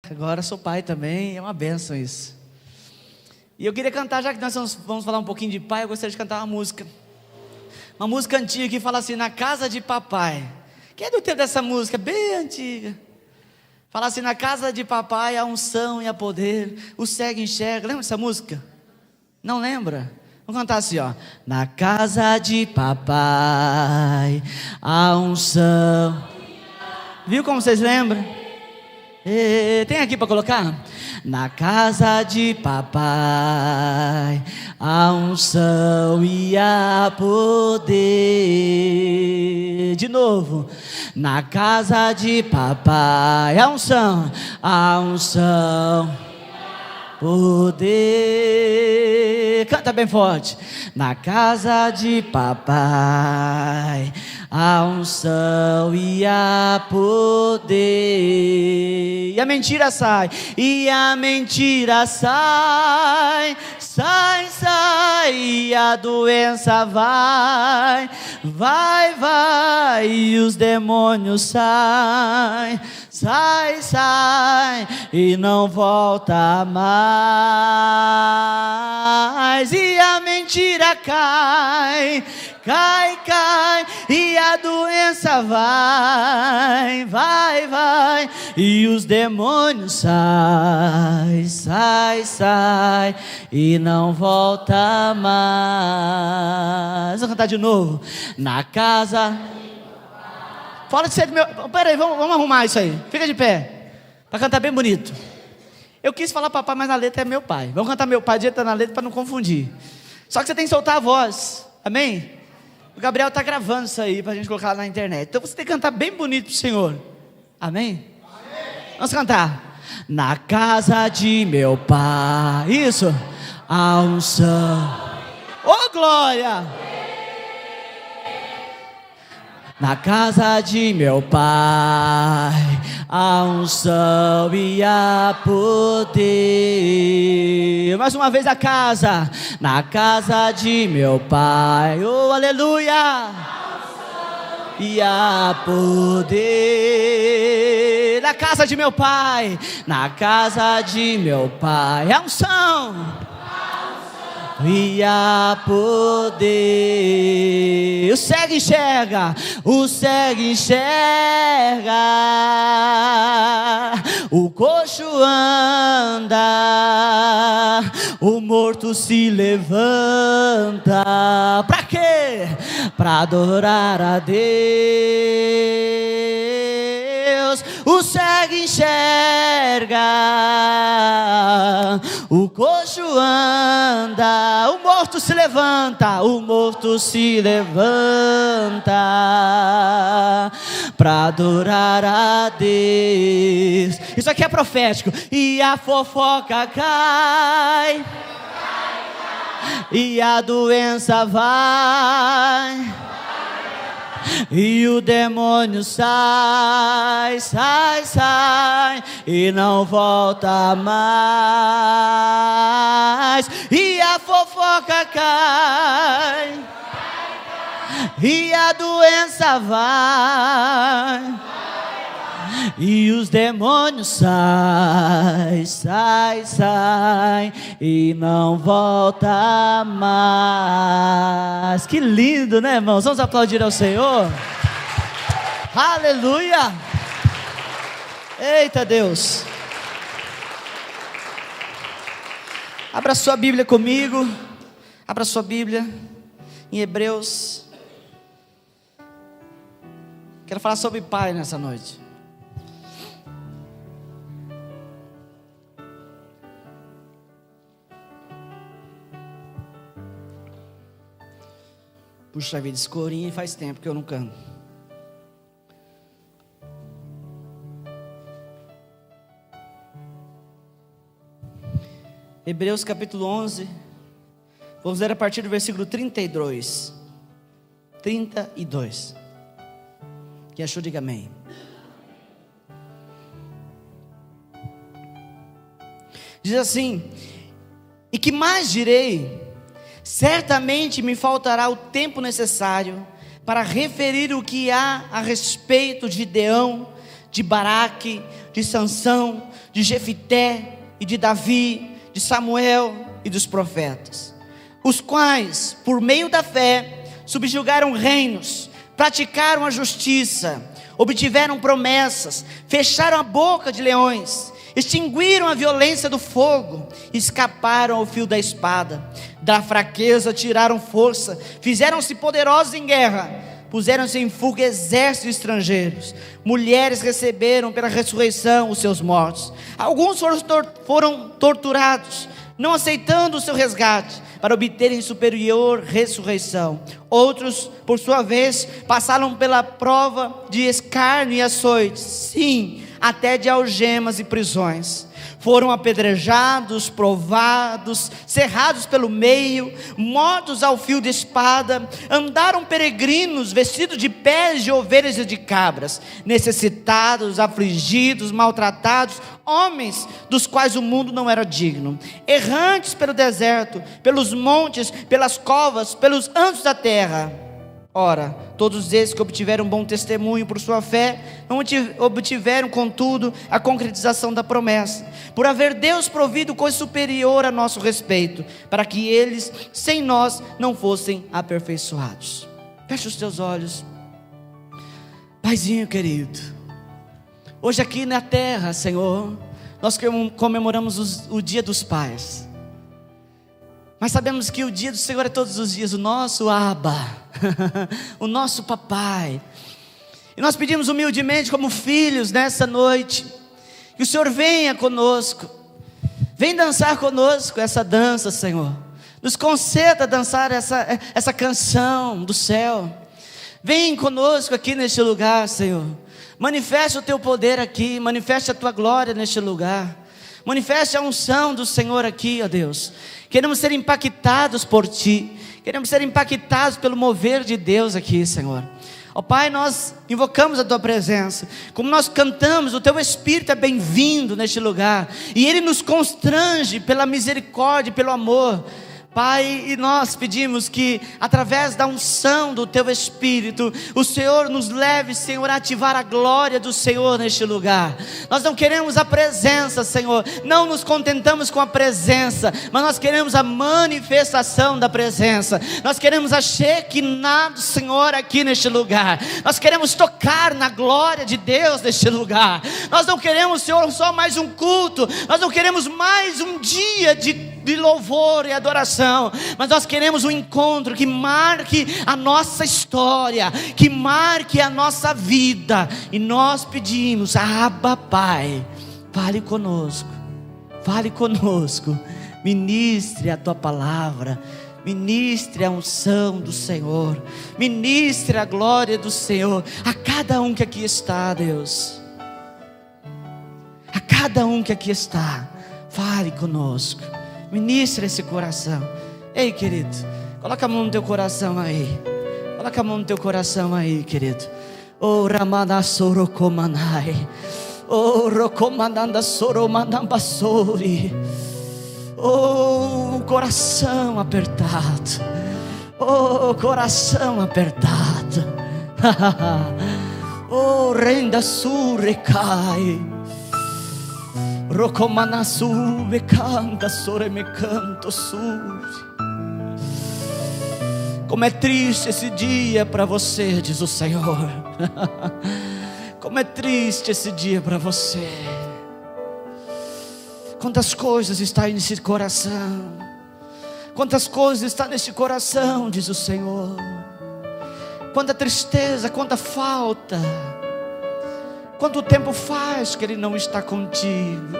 Agora sou pai também, é uma bênção isso. E eu queria cantar, já que nós vamos falar um pouquinho de pai, eu gostaria de cantar uma música. Uma música antiga que fala assim: na casa de papai. Quem é do tempo dessa música? Bem antiga. Fala assim: na casa de papai há unção e há poder, o cego enxerga. Lembra dessa música? Não lembra? Vamos cantar assim, ó. Na casa de papai há unção. Viu como vocês lembram? Tem aqui para colocar? Na casa de papai há unção e há poder. De novo. Na casa de papai há unção, poder. Canta bem forte. Na casa de papai há unção e há poder. E a mentira sai, e a mentira sai, sai, sai, e a doença vai, vai, vai, e os demônios saem, sai, sai, e não volta mais. E a mentira cai, cai, cai, e a doença vai, vai, vai, e os demônios sai, sai, sai, e não volta mais. Vamos cantar de novo. Na casa. Fala de ser do meu. Peraí, vamos arrumar isso aí. Fica de pé, para cantar bem bonito. Eu quis falar papai, mas na letra é meu pai. Vamos cantar meu pai, direto na letra para não confundir. Só que você tem que soltar a voz, amém? O Gabriel está gravando isso aí para a gente colocar lá na internet. Então você tem que cantar bem bonito para o Senhor, amém? Vamos cantar. Na casa de meu pai, isso, a unção. Oh glória! Na casa de meu pai há unção e há poder. Mais uma vez a casa. Na casa de meu pai, oh aleluia, e há poder. Na casa de meu pai, na casa de meu pai há unção e há poder. O cego enxerga, o cego enxerga, o coxo anda, o morto se levanta. Pra quê? Pra adorar a Deus. O cego enxerga, o coxo anda, o morto se levanta, o morto se levanta para adorar a Deus. Isso aqui é profético. E a fofoca cai, e a doença vai, e o demônio sai, sai, sai, e não volta mais. E a fofoca cai, e a doença vai, e os demônios sai, sai, sai, e não volta mais. Que lindo, né, irmãos? Vamos aplaudir ao Senhor. Aleluia. Eita Deus. Abra sua Bíblia comigo. Abra sua Bíblia em Hebreus. Quero falar sobre pai nessa noite. Puxa vida, esse corinho faz tempo que eu não canto. Hebreus capítulo 11. Vamos ler a partir do versículo 32. 32. Quem achou, diga amém. Diz assim: e que mais direi? Certamente me faltará o tempo necessário para referir o que há a respeito de Gideão, de Baraque, de Sansão, de Jefité e de Davi, de Samuel e dos profetas, os quais, por meio da fé, subjugaram reinos, praticaram a justiça, obtiveram promessas, fecharam a boca de leões, extinguiram a violência do fogo, escaparam ao fio da espada, da fraqueza tiraram força, fizeram-se poderosos em guerra, puseram-se em fuga exércitos estrangeiros, mulheres receberam pela ressurreição os seus mortos, alguns foram torturados, não aceitando o seu resgate, para obterem superior ressurreição. Outros, por sua vez, passaram pela prova de escárnio e açoites, sim, até de algemas e prisões. Foram apedrejados, provados, cerrados pelo meio, mortos ao fio de espada, andaram peregrinos, vestidos de peles de ovelhas e de cabras, necessitados, afligidos, maltratados, homens dos quais o mundo não era digno, errantes pelo deserto, pelos montes, pelas covas, pelos ângulos da terra. Ora, todos esses que obtiveram bom testemunho por sua fé, não obtiveram, contudo, a concretização da promessa, por haver Deus provido coisa superior a nosso respeito, para que eles, sem nós, não fossem aperfeiçoados. Feche os teus olhos. Paizinho querido, hoje aqui na terra, Senhor, nós comemoramos o dia dos pais, mas sabemos que o dia do Senhor é todos os dias, o nosso Abba, o nosso papai. E nós pedimos humildemente como filhos nessa noite, que o Senhor venha conosco, vem dançar conosco essa dança, Senhor. Nos conceda dançar essa canção do céu. Vem conosco aqui neste lugar, Senhor. Manifeste o teu poder aqui, manifeste a tua glória neste lugar. Manifeste a unção do Senhor aqui, ó Deus. Queremos ser impactados por Ti, queremos ser impactados pelo mover de Deus aqui, Senhor. Ó Pai, nós invocamos a Tua presença, como nós cantamos, o Teu Espírito é bem-vindo neste lugar, e Ele nos constrange pela misericórdia, pelo amor. Pai, e nós pedimos que através da unção do Teu Espírito, o Senhor nos leve, Senhor, a ativar a glória do Senhor neste lugar. Nós não queremos a presença, Senhor, não nos contentamos com a presença, mas nós queremos a manifestação da presença. Nós queremos a Shekinah do Senhor aqui neste lugar. Nós queremos tocar na glória de Deus neste lugar. Nós não queremos, Senhor, só mais um culto, nós não queremos mais um dia de louvor e adoração, mas nós queremos um encontro que marque a nossa história, que marque a nossa vida, e nós pedimos, Abba Pai, fale conosco, ministre a Tua palavra, ministre a unção do Senhor, ministre a glória do Senhor, a cada um que aqui está, Deus, a cada um que aqui está, fale conosco, ministra esse coração. Ei, querido, coloca a mão no teu coração aí. Coloca a mão no teu coração aí, querido. Oh, Ramana Sorokomanai. Oh, Rokomananda Soromanambasori. Oh, coração apertado. Oh, coração apertado. Oh, renda surrecai. Rokomanasu becanta sore me canto suri. Como é triste esse dia para você, diz o Senhor. Como é triste esse dia para você. Quantas coisas está nesse coração, quantas coisas está nesse coração, diz o Senhor. Quanta tristeza, quanta falta. Quanto tempo faz que Ele não está contigo?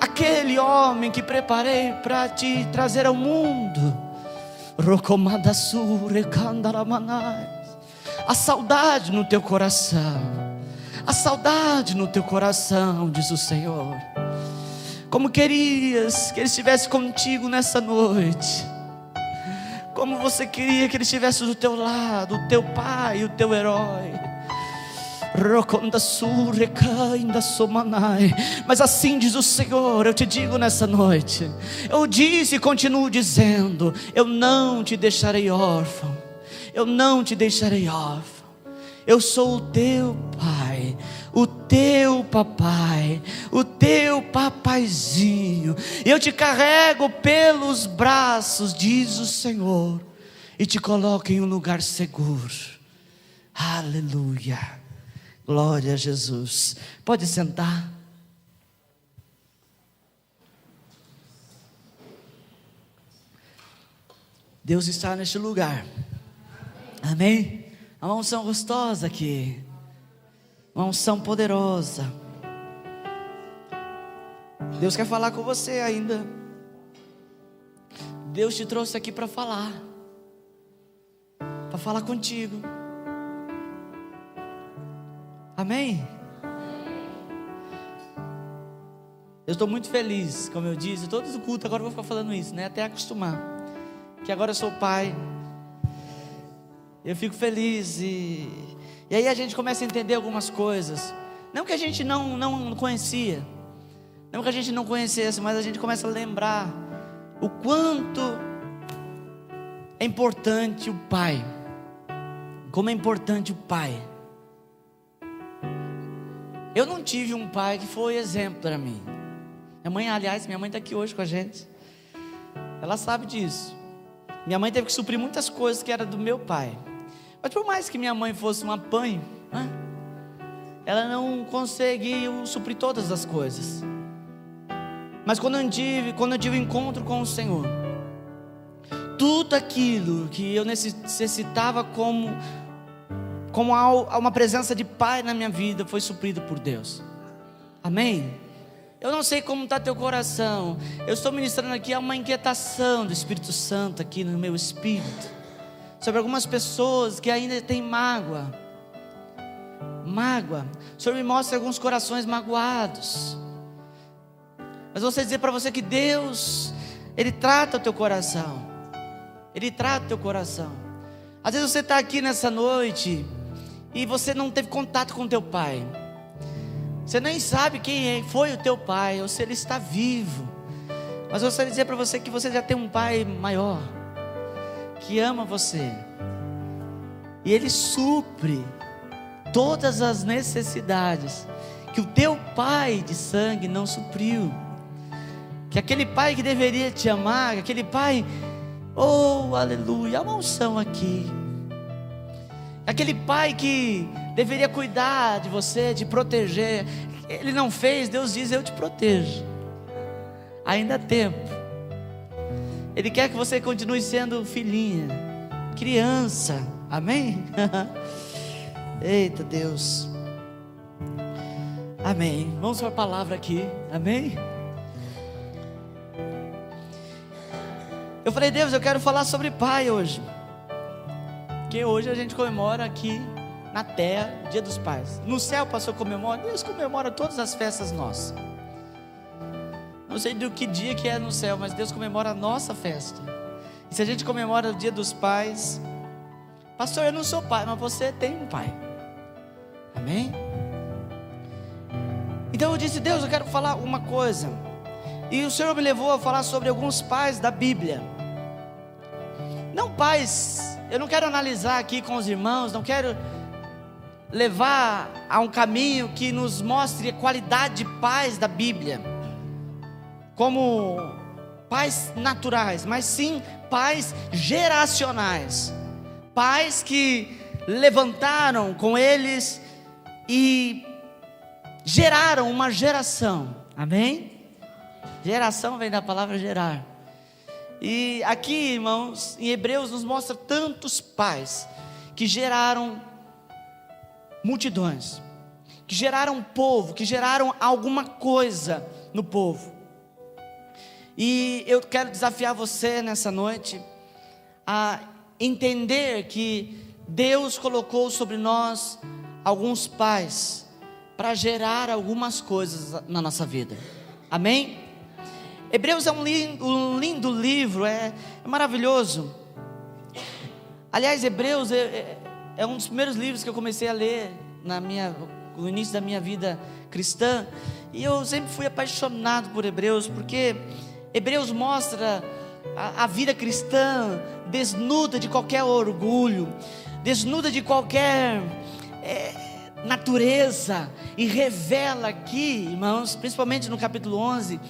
Aquele homem que preparei para te trazer ao mundo, a saudade no teu coração, a saudade no teu coração, diz o Senhor. Como querias que Ele estivesse contigo nessa noite, como você queria que Ele estivesse do teu lado, o teu pai, o teu herói. Mas assim diz o Senhor, eu te digo nessa noite, eu disse e continuo dizendo, eu não te deixarei órfão, eu não te deixarei órfão. Eu sou o teu pai, o teu papai, o teu papaizinho. Eu te carrego pelos braços, diz o Senhor, e te coloco em um lugar seguro. Aleluia, glória a Jesus. Pode sentar. Deus está neste lugar, amém? Uma unção gostosa aqui, uma unção poderosa. Deus quer falar com você ainda. Deus te trouxe aqui para falar contigo, amém? Eu estou muito feliz, como eu disse, todo o culto agora eu vou ficar falando isso, né? Até acostumar, que agora eu sou pai. Eu fico feliz e aí a gente começa a entender algumas coisas. Não que a gente não conhecia, não que a gente não conhecesse, mas a gente começa a lembrar o quanto é importante o pai. Como é importante o pai. Eu não tive um pai que foi exemplo para mim. Minha mãe está aqui hoje com a gente. Ela sabe disso. Minha mãe teve que suprir muitas coisas que era do meu pai. Mas por mais que minha mãe fosse um apanho, né, ela não conseguiu suprir todas as coisas. Mas quando eu tive um encontro com o Senhor, tudo aquilo que eu necessitava como uma presença de pai na minha vida foi suprido por Deus, amém? Eu não sei como está teu coração. Eu estou ministrando aqui uma inquietação do Espírito Santo aqui no meu espírito, sobre algumas pessoas que ainda têm mágoa. O Senhor me mostra alguns corações magoados. Mas vou dizer para você que Deus, Ele trata o teu coração. Ele trata o teu coração. Às vezes você está aqui nessa noite e você não teve contato com teu pai. Você nem sabe quem foi o teu pai, ou se ele está vivo. Mas eu gostaria de dizer para você que você já tem um pai maior, que ama você, e ele supre todas as necessidades que o teu pai de sangue não supriu. Que aquele pai que deveria te amar, aquele pai, oh aleluia, há uma unção aqui. Aquele pai que deveria cuidar de você, te proteger, ele não fez. Deus diz: eu te protejo, ainda há tempo. Ele quer que você continue sendo filhinha, criança, amém? Eita Deus, amém. Vamos para a palavra aqui, amém? Eu falei: Deus, eu quero falar sobre pai hoje, porque hoje a gente comemora aqui na terra Dia dos Pais. No céu, pastor, comemora? Deus comemora todas as festas nossas. Não sei do que dia que é no céu, mas Deus comemora a nossa festa. E se a gente comemora o Dia dos Pais, pastor, eu não sou pai, mas você tem um pai, amém? Então eu disse: Deus, eu quero falar uma coisa. E o Senhor me levou a falar sobre alguns pais da Bíblia. Não pais, eu não quero analisar aqui com os irmãos, não quero levar a um caminho que nos mostre a qualidade de pais da Bíblia, como pais naturais, mas sim pais geracionais. Pais que levantaram com eles e geraram uma geração, amém? Geração vem da palavra gerar. E aqui, irmãos, em Hebreus nos mostra tantos pais que geraram multidões, que geraram povo, que geraram alguma coisa no povo. E eu quero desafiar você nessa noite a entender que Deus colocou sobre nós alguns pais para gerar algumas coisas na nossa vida, amém? Hebreus é um lindo livro, é maravilhoso. Aliás, Hebreus é um dos primeiros livros que eu comecei a ler no início da minha vida cristã. E eu sempre fui apaixonado por Hebreus, porque Hebreus mostra a vida cristã desnuda de qualquer orgulho, desnuda de qualquer natureza e revela aqui, irmãos, principalmente no capítulo 11,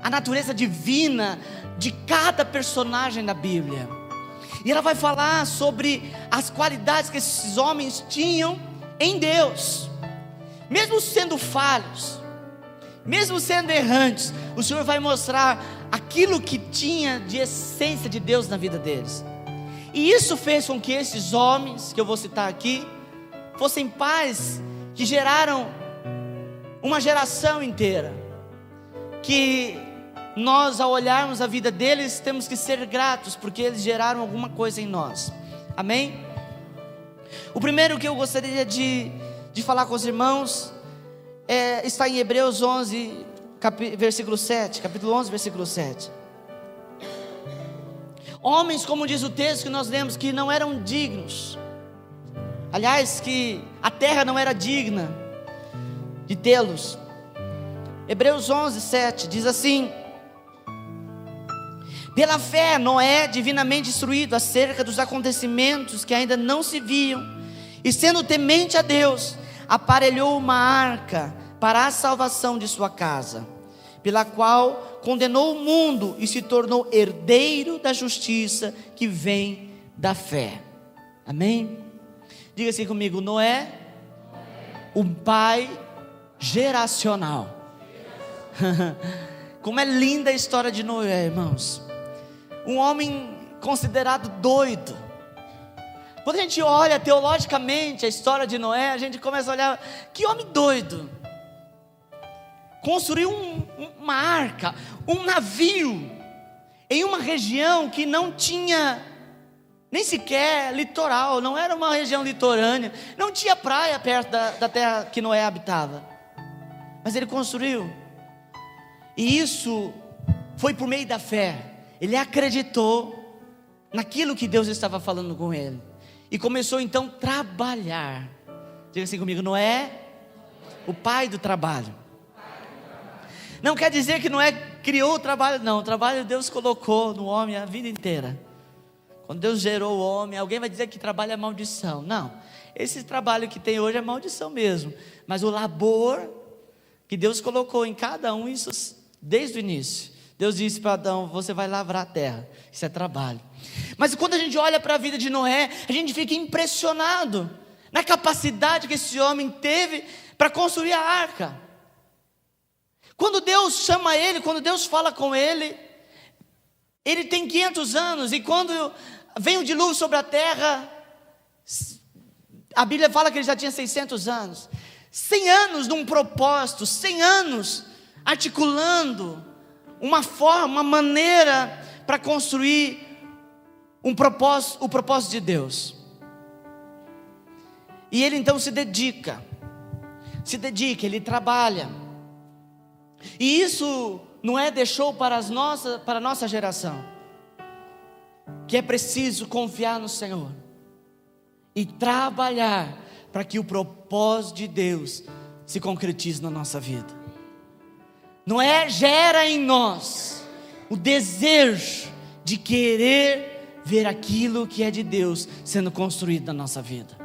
a natureza divina de cada personagem da Bíblia. E ela vai falar sobre as qualidades que esses homens tinham em Deus. Mesmo sendo falhos, mesmo sendo errantes, o Senhor vai mostrar aquilo que tinha de essência de Deus na vida deles. E isso fez com que esses homens, que eu vou citar aqui, fossem pais que geraram uma geração inteira, que nós, ao olharmos a vida deles, temos que ser gratos, porque eles geraram alguma coisa em nós. Amém? O primeiro que eu gostaria de falar com os irmãos está em Hebreus 11, versículo 7, capítulo 11, versículo 7. Homens, como diz o texto que nós lemos, que não eram dignos, aliás, que a terra não era digna de tê-los. Hebreus 11, 7 diz assim: pela fé, Noé, divinamente instruído acerca dos acontecimentos que ainda não se viam, e sendo temente a Deus, aparelhou uma arca para a salvação de sua casa, pela qual condenou o mundo e se tornou herdeiro da justiça que vem da fé. Amém? Diga assim comigo: Noé, um pai geracional. Como é linda a história de Noé, irmãos. Um homem considerado doido. Quando a gente olha teologicamente a história de Noé, a gente começa a olhar: que homem doido. Construiu uma arca, um navio, em uma região que não tinha nem sequer litoral, não era uma região litorânea, não tinha praia perto da terra que Noé habitava, mas ele construiu, e isso foi por meio da fé. Ele acreditou naquilo que Deus estava falando com ele, e começou então a trabalhar. Diga assim comigo: Noé, o pai do trabalho. Não quer dizer que Noé criou o trabalho, não. O trabalho Deus colocou no homem a vida inteira. Quando Deus gerou o homem, alguém vai dizer que trabalho é maldição. Não, esse trabalho que tem hoje é maldição mesmo. Mas o labor que Deus colocou em cada um, isso desde o início. Deus disse para Adão: você vai lavrar a terra. Isso é trabalho. Mas quando a gente olha para a vida de Noé, a gente fica impressionado na capacidade que esse homem teve para construir a arca. Quando Deus chama ele, quando Deus fala com ele, ele tem 500 anos, e quando vem o dilúvio sobre a terra, a Bíblia fala que ele já tinha 600 anos. 100 anos num propósito, 100 anos articulando uma forma, uma maneira para construir o propósito de Deus. E ele então se dedica, ele trabalha. E isso Noé deixou para a nossa geração, que é preciso confiar no Senhor e trabalhar para que o propósito de Deus se concretize na nossa vida. Noé gera em nós o desejo de querer ver aquilo que é de Deus sendo construído na nossa vida.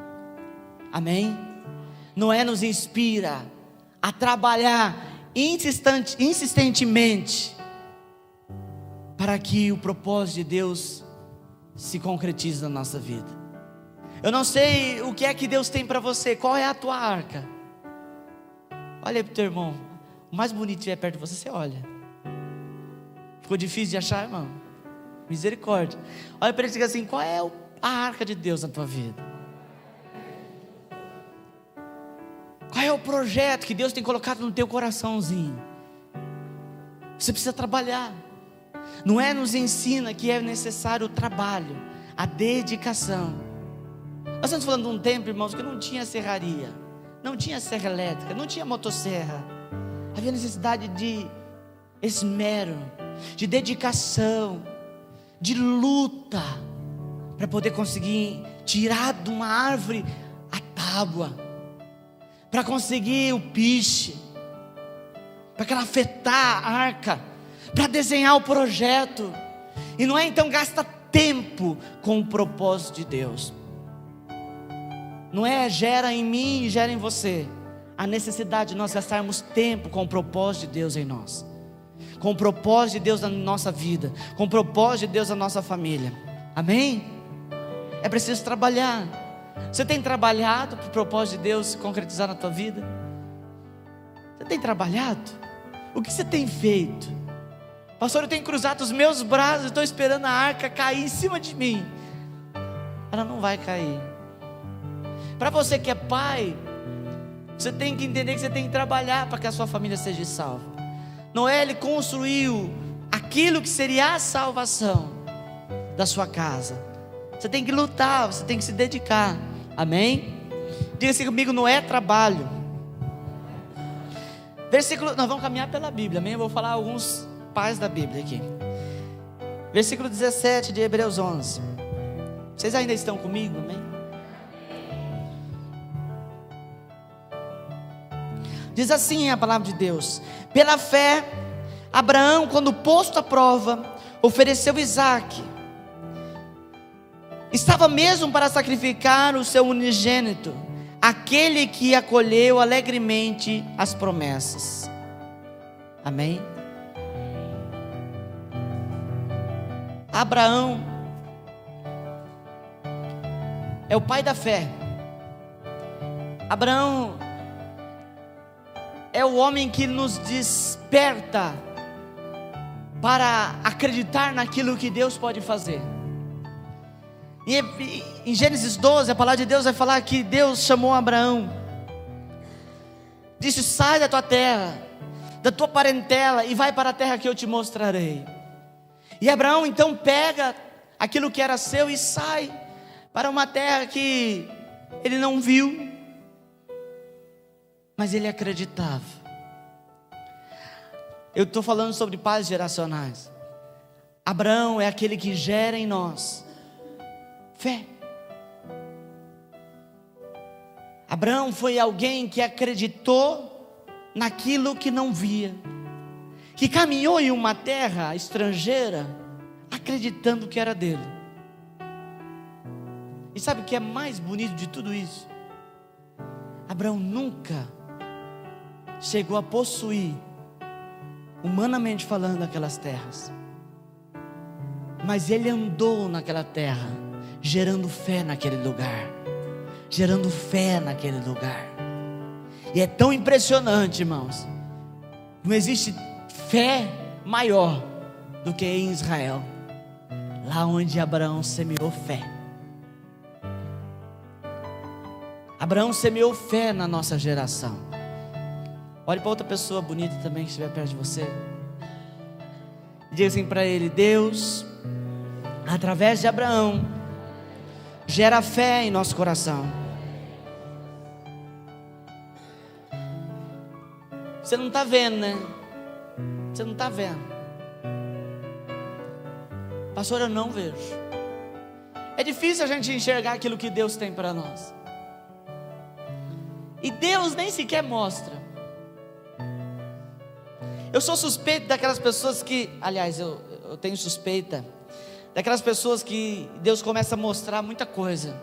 Amém? Noé nos inspira a trabalhar insistentemente para que o propósito de Deus se concretize na nossa vida. Eu não sei o que é que Deus tem para você. Qual é a tua arca? Olha para o teu irmão. O mais bonito que é perto de você, você olha. Ficou difícil de achar, irmão? Misericórdia. Olha para ele e diga assim: qual é a arca de Deus na tua vida? Qual é o projeto que Deus tem colocado no teu coraçãozinho? Você precisa trabalhar. Noé nos ensina que é necessário o trabalho, a dedicação. Nós estamos falando de um tempo, irmãos, que não tinha serraria, não tinha serra elétrica, não tinha motosserra. Havia necessidade de esmero, de dedicação, de luta, para poder conseguir tirar de uma árvore a tábua, para conseguir o piche, para que ela afetar a arca, para desenhar o projeto. E não é então gasta tempo com o propósito de Deus. Noé gera em mim e gera em você a necessidade de nós gastarmos tempo com o propósito de Deus em nós, com o propósito de Deus na nossa vida, com o propósito de Deus na nossa família. Amém? É preciso trabalhar. Você tem trabalhado para o propósito de Deus se concretizar na tua vida? Você tem trabalhado? O que você tem feito? Pastor, eu tenho cruzado os meus braços, estou esperando a arca cair em cima de mim. Ela não vai cair. Para você que é pai, você tem que entender que você tem que trabalhar para que a sua família seja salva. Noé, ele construiu aquilo que seria a salvação da sua casa. Você tem que lutar, você tem que se dedicar. Amém? Diga assim comigo: não é trabalho. Versículo, nós vamos caminhar pela Bíblia, amém? Eu vou falar alguns pais da Bíblia aqui. Versículo 17 de Hebreus 11. Vocês ainda estão comigo, amém? Diz assim a palavra de Deus: pela fé, Abraão, quando posto à prova, ofereceu Isaque. Estava mesmo para sacrificar o seu unigênito, aquele que acolheu alegremente as promessas. Amém? Abraão é o pai da fé. Abraão é o homem que nos desperta para acreditar naquilo que Deus pode fazer. E em Gênesis 12, a palavra de Deus vai falar que Deus chamou Abraão, disse: sai da tua terra, da tua parentela, e vai para a terra que eu te mostrarei. E Abraão então pega aquilo que era seu e sai para uma terra que ele não viu, mas ele acreditava. Eu estou falando sobre pais geracionais. Abraão é aquele que gera em nós fé. Abraão foi alguém que acreditou naquilo que não via, que caminhou em uma terra estrangeira, acreditando que era dele. E sabe o que é mais bonito de tudo isso? Abraão nunca chegou a possuir, humanamente falando, aquelas terras, mas ele andou naquela terra, gerando fé naquele lugar, gerando fé naquele lugar. E é tão impressionante, irmãos, não existe fé maior do que em Israel, lá onde Abraão semeou fé. Abraão semeou fé na nossa geração. Olhe para outra pessoa bonita também que estiver perto de você. Diga assim para ele: Deus, através de Abraão, gera fé em nosso coração. Você não está vendo, né? Você não está vendo. Pastor, eu não vejo. É difícil a gente enxergar aquilo que Deus tem para nós. E Deus nem sequer mostra. Eu sou suspeito daquelas pessoas que, aliás, eu tenho suspeita daquelas pessoas que Deus começa a mostrar muita coisa.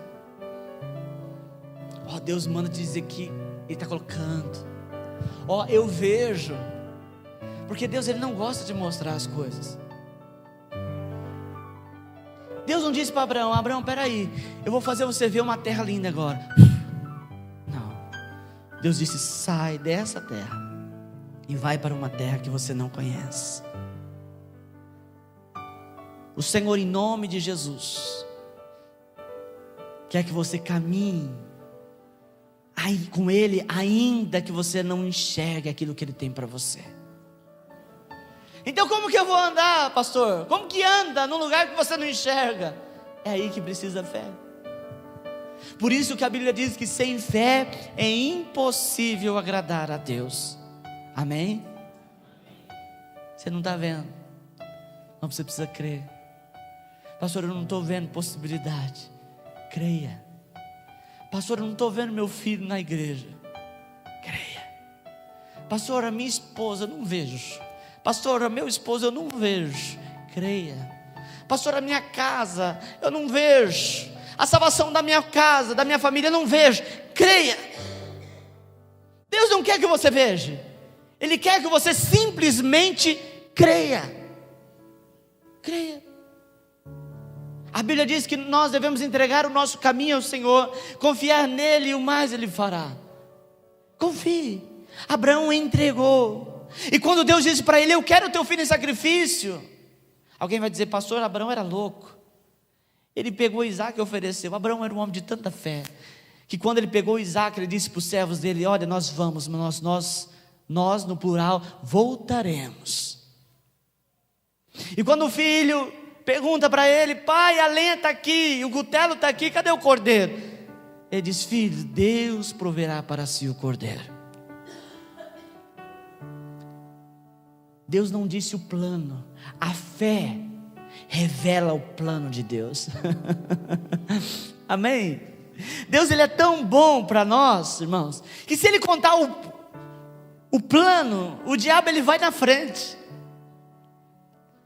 Ó, Deus manda te dizer que Ele está colocando. Ó, eu vejo. Porque Deus, Ele não gosta de mostrar as coisas. Deus não disse para Abraão: Abraão, peraí, eu vou fazer você ver uma terra linda agora. Não. Deus disse: sai dessa terra e vai para uma terra que você não conhece. O Senhor, em nome de Jesus, quer que você caminhe aí com Ele, ainda que você não enxergue aquilo que Ele tem para você. Então como que eu vou andar, pastor? Como que anda num lugar que você não enxerga? É aí que precisa fé. Por isso que a Bíblia diz que sem fé é impossível agradar a Deus. Amém? Você não está vendo, mas você precisa crer. Pastor, eu não estou vendo possibilidade. Creia. Pastor, eu não estou vendo meu filho na igreja. Creia. Pastor, a minha esposa eu não vejo. Pastor, a meu esposo eu não vejo. Creia. Pastor, a minha casa eu não vejo. a salvação da minha casa, da minha família, eu não vejo. Creia. Deus não quer que você veja, Ele quer que você simplesmente creia. Creia. A Bíblia diz que nós devemos entregar o nosso caminho ao Senhor, confiar nele e o mais Ele fará. Confie. Abraão entregou, e quando Deus disse para ele: eu quero o teu filho em sacrifício, alguém vai dizer: pastor, Abraão era louco. Ele pegou Isaac e ofereceu. Abraão era um homem de tanta fé, que quando ele pegou Isaac, ele disse para os servos dele: olha, nós vamos, nós no plural, voltaremos. E quando o filho pergunta para ele: pai, a lenha está aqui, o cutelo está aqui, cadê o cordeiro? Ele diz: filho, Deus proverá para si o cordeiro. Deus não disse o plano, a fé revela o plano de Deus. Amém? Deus, Ele é tão bom para nós, irmãos, que se Ele contar o plano, o diabo ele vai na frente.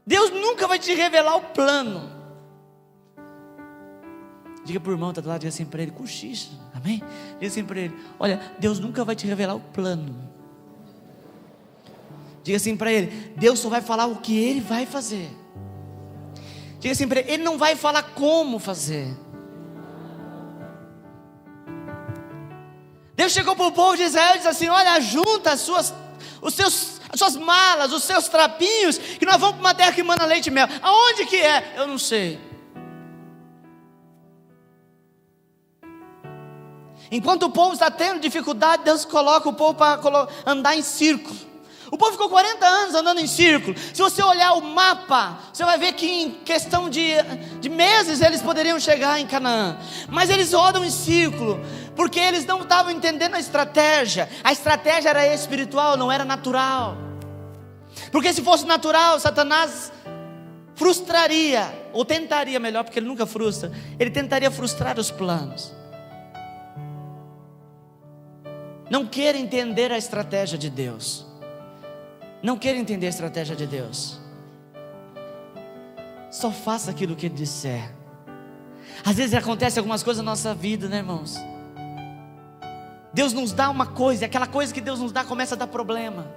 Deus nunca vai te revelar o plano. Diga para o irmão, está do lado, diga assim para ele: cochicha, amém? Diga assim para ele: olha, Deus nunca vai te revelar o plano. Diga assim para ele: Deus só vai falar o que Ele vai fazer. Diga assim para ele: Ele não vai falar como fazer. Deus chegou para o povo de Israel e disse assim: olha, junta as suas malas, os seus trapinhos, que nós vamos para uma terra que manda leite e mel. Aonde que é? Eu não sei. Enquanto o povo está tendo dificuldade, Deus coloca o povo para andar em círculo. O povo ficou 40 anos andando em círculo. Se você olhar o mapa, você vai ver que em questão de meses eles poderiam chegar em Canaã. Mas eles rodam em círculo, porque eles não estavam entendendo a estratégia. A estratégia era espiritual, não era natural. Porque se fosse natural, Satanás frustraria, ou tentaria melhor, porque ele nunca frustra. Ele tentaria frustrar os planos. Não queira entender a estratégia de Deus. Não queira entender a estratégia de Deus. Só faça aquilo que Ele disser. Às vezes acontece algumas coisas na nossa vida, né, irmãos? Deus nos dá uma coisa, e aquela coisa que Deus nos dá começa a dar problema.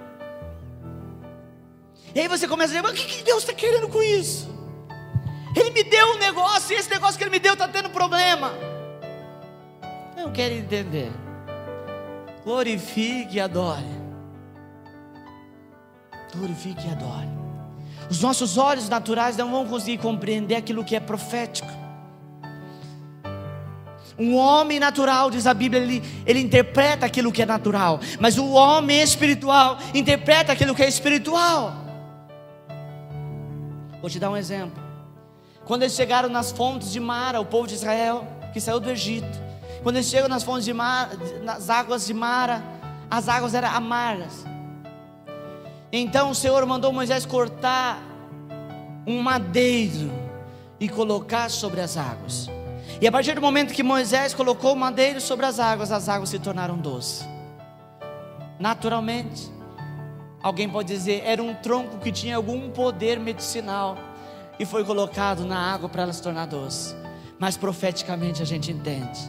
E aí você começa a dizer: mas o que Deus está querendo com isso? Ele me deu um negócio, e esse negócio que Ele me deu está tendo problema. Eu não quero entender. Glorifique e adore. Glorifique e adore. Os nossos olhos naturais não vão conseguir compreender aquilo que é profético. Um homem natural, diz a Bíblia, ele interpreta aquilo que é natural. Mas o homem espiritual interpreta aquilo que é espiritual. Vou te dar um exemplo. Quando eles chegaram nas fontes de Mara, o povo de Israel, que saiu do Egito, quando eles chegam nas fontes de Mara, nas águas de Mara, as águas eram amargas. Então o Senhor mandou Moisés cortar um madeiro e colocar sobre as águas. E a partir do momento que Moisés colocou o madeiro sobre as águas se tornaram doces. Naturalmente, alguém pode dizer, era um tronco que tinha algum poder medicinal e foi colocado na água para ela se tornar doce. Mas profeticamente a gente entende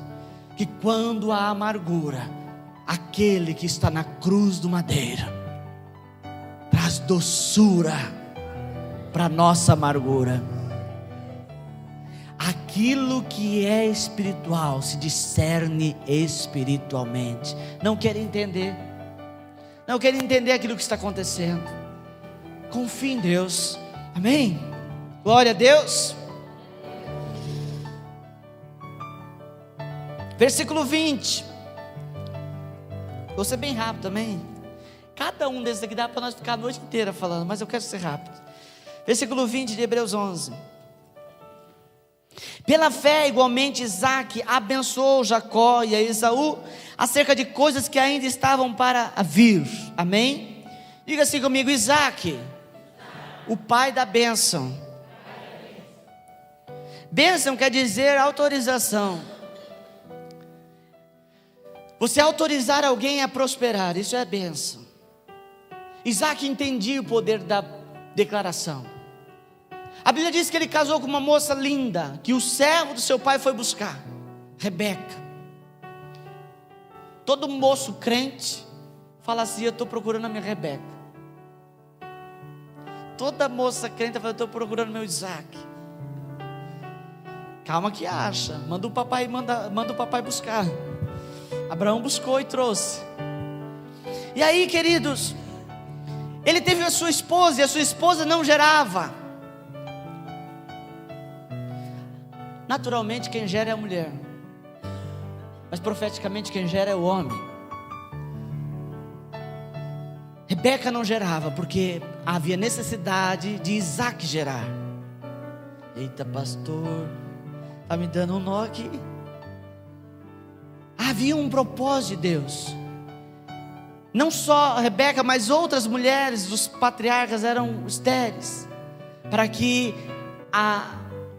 que quando há amargura, aquele que está na cruz do madeiro traz doçura para nossa amargura. Aquilo que é espiritual se discerne espiritualmente. Não quer entender, não quer entender aquilo que está acontecendo. Confie em Deus, amém? Glória a Deus. Versículo 20. Vou ser bem rápido também. Cada um desses aqui dá para nós ficar a noite inteira falando, mas eu quero ser rápido. Versículo 20 de Hebreus 11. Pela fé, igualmente, Isaac abençoou Jacó e a Esaú acerca de coisas que ainda estavam para vir. Amém? Diga assim comigo: Isaac, o pai da bênção. Bênção quer dizer autorização. Você autorizar alguém a prosperar, isso é bênção. Isaac entendia o poder da declaração. A Bíblia diz que ele casou com uma moça linda, que o servo do seu pai foi buscar, Rebeca. Todo moço crente fala assim: eu estou procurando a minha Rebeca. Toda moça crente fala: eu estou procurando meu Isaac. Calma que acha, manda o papai buscar. Abraão buscou e trouxe. E aí, queridos, ele teve a sua esposa, e a sua esposa não gerava. Naturalmente quem gera é a mulher, mas profeticamente quem gera é o homem. Rebeca não gerava, porque havia necessidade de Isaac gerar. Eita, pastor, está me dando um nó aqui. Havia um propósito de Deus. Não só Rebeca, mas outras mulheres dos patriarcas eram estéreis, para que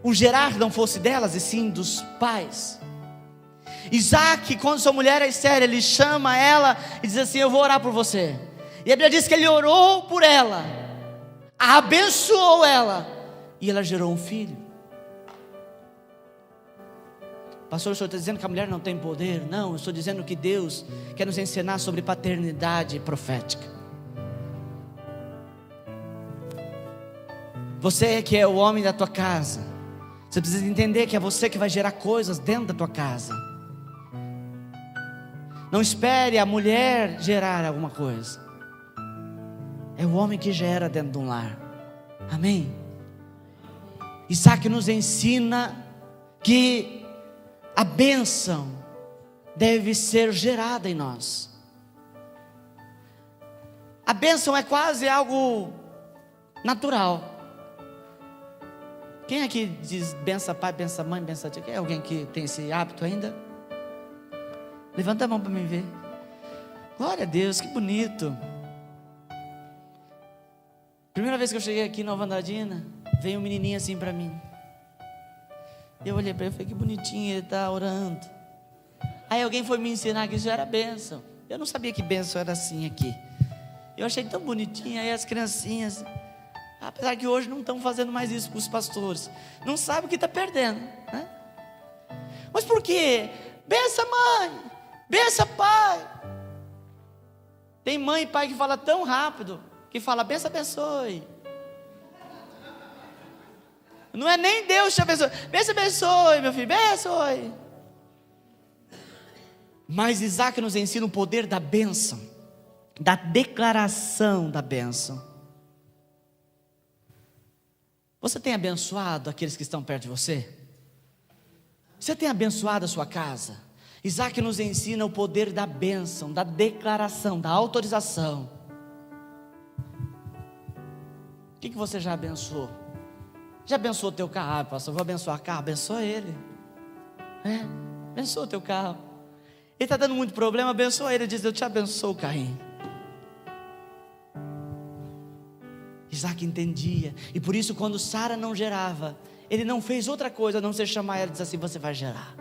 o gerar não fosse delas, e sim dos pais. Isaac, quando sua mulher é estéril, ele chama ela e diz assim: eu vou orar por você. E a Bíblia diz que ele orou por ela, abençoou ela, e ela gerou um filho. Pastor, o senhor está dizendo que a mulher não tem poder? Não, eu estou dizendo que Deus quer nos ensinar sobre paternidade profética. Você que é o homem da tua casa, você precisa entender que é você que vai gerar coisas dentro da tua casa. Não espere a mulher gerar alguma coisa. É o homem que gera dentro de um lar. Amém? Isaac nos ensina que a bênção deve ser gerada em nós. A bênção é quase algo natural. Quem aqui diz benção pai, benção mãe, benção tia? É alguém que tem esse hábito ainda? Levanta a mão para mim ver. Glória a Deus, que bonito. Primeira vez que eu cheguei aqui em Nova Andradina, veio um menininho assim para mim. Eu olhei para ele e falei: que bonitinho, ele está orando. Aí alguém foi me ensinar que isso era bênção. Eu não sabia que bênção era assim aqui. Eu achei tão bonitinho. Aí as criancinhas, apesar que hoje não estão fazendo mais isso com os pastores, não sabe o que está perdendo, né? Mas por quê? Benção mãe, benção pai. Tem mãe e pai que fala tão rápido, que fala: benção abençoe. Não é nem Deus te abençoe. Benção abençoe, meu filho, abençoe. Mas Isaac nos ensina o poder da bênção, da declaração da bênção. Você tem abençoado aqueles que estão perto de você? Você tem abençoado a sua casa? Isaac nos ensina o poder da bênção, da declaração, da autorização. O que você já abençoou? Já abençoou o teu carro? Pastor, vou abençoar o carro. Abençoa ele. Abençoa o teu carro. Ele está dando muito problema, abençoa ele. Ele diz: eu te abençoo o carrinho. Isaac entendia. E por isso, quando Sara não gerava, ele não fez outra coisa a não ser chamar ela e dizer assim: você vai gerar.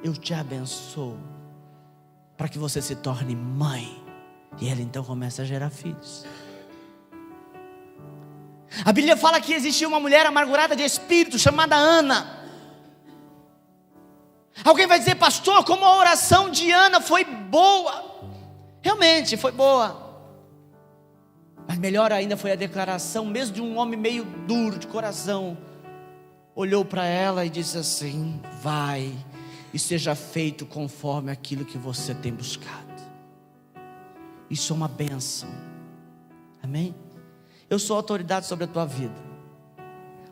Eu te abençoo, para que você se torne mãe. E ela então começa a gerar filhos. A Bíblia fala que existia uma mulher amargurada de espírito chamada Ana. Alguém vai dizer: pastor, como a oração de Ana foi boa. Realmente foi boa. Mas melhor ainda foi a declaração, mesmo de um homem meio duro de coração. Olhou para ela e disse assim: vai e seja feito conforme aquilo que você tem buscado. Isso é uma bênção. Amém? Eu sou autoridade sobre a tua vida.